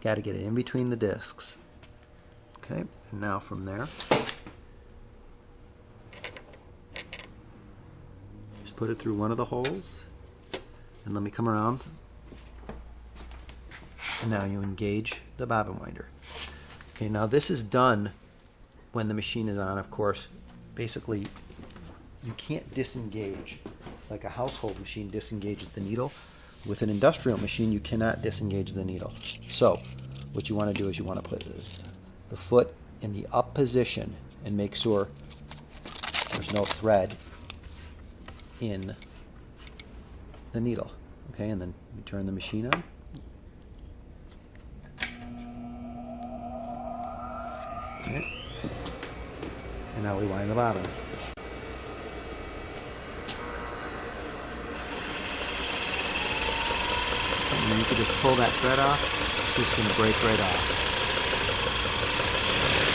Got to get it in between the discs. Okay, and now from there, just put it through one of the holes, and let me come around. And now you engage the bobbin winder. Okay, now this is done when the machine is on, of course. Basically, you can't disengage like a household machine disengages the needle. With an industrial machine, you cannot disengage the needle. So, what you want to do is you want to put the foot in the up position and make sure there's no thread in the needle. Okay, and then you turn the machine on. Okay. And now we wind the bobbin. And then you can just pull that thread off. It's just going to break right off.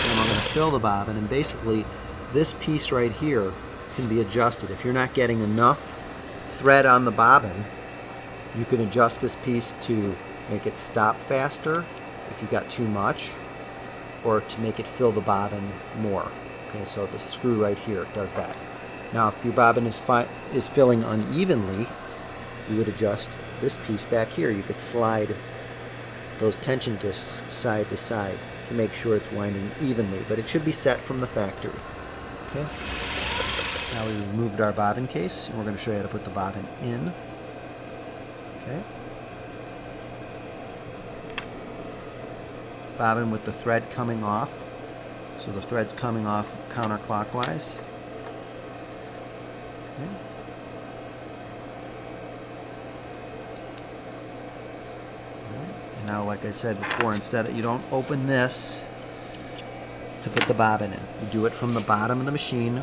And we're going to fill the bobbin, and basically this piece right here can be adjusted. If you're not getting enough thread on the bobbin, you can adjust this piece to make it stop faster if you've got too much, or to make it fill the bobbin more. Okay, so the screw right here does that. Now, if your bobbin is filling unevenly, you would adjust this piece back here. You could slide those tension discs side to side to make sure it's winding evenly, but it should be set from the factory. Okay. Now we removed our bobbin case, and we're going to show you how to put the bobbin in. Okay. Bobbin with the thread coming off. So the thread's coming off counterclockwise. Okay. And now, like I said before, you don't open this to put the bobbin in. You do it from the bottom of the machine,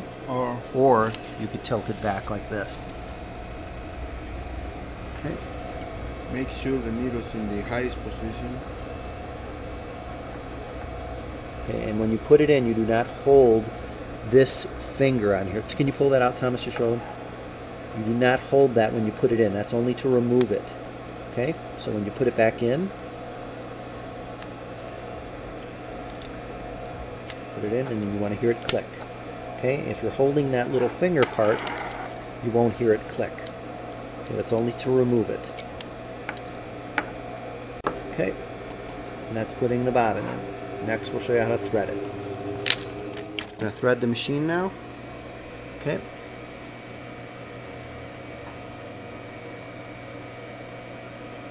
or you could tilt it back like this. Okay. Make sure the needle's in the highest position. Okay, and when you put it in, you do not hold this finger on here. Can you pull that out, Thomas, just roll? You do not hold that when you put it in. That's only to remove it. Okay, so when you put it back in, put it in, and then you want to hear it click. Okay, if you're holding that little finger part, you won't hear it click. Okay, that's only to remove it. Okay, and that's putting the bobbin in. Next, we'll show you how to thread it. I'm going to thread the machine now. Okay.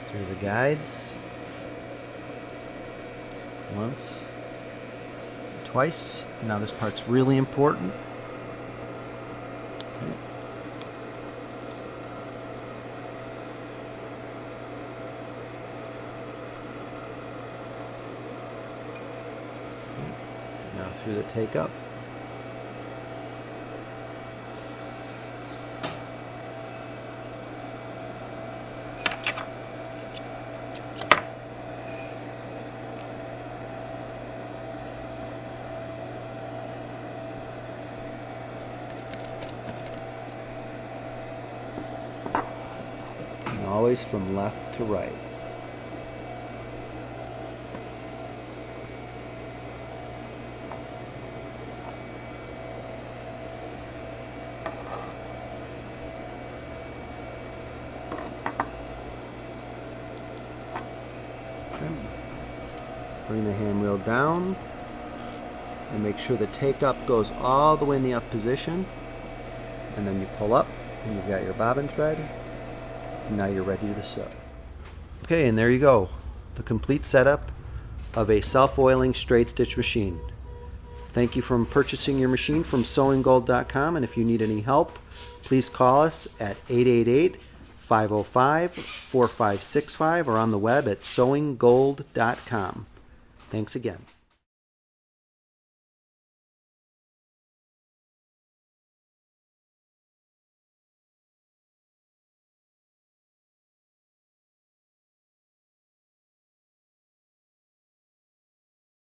Through the guides. Once. Twice. Now this part's really important. Okay. Now through the take-up. And always from left to right. Bring the hand wheel down and make sure the take-up goes all the way in the up position, and then you pull up and you've got your bobbin thread, and now you're ready to sew. Okay, and there you go, the complete setup of a self-oiling straight stitch machine. Thank you for purchasing your machine from SewingGold.com, and if you need any help, please call us at 888-505-4565 or on the web at SewingGold.com. Thanks again.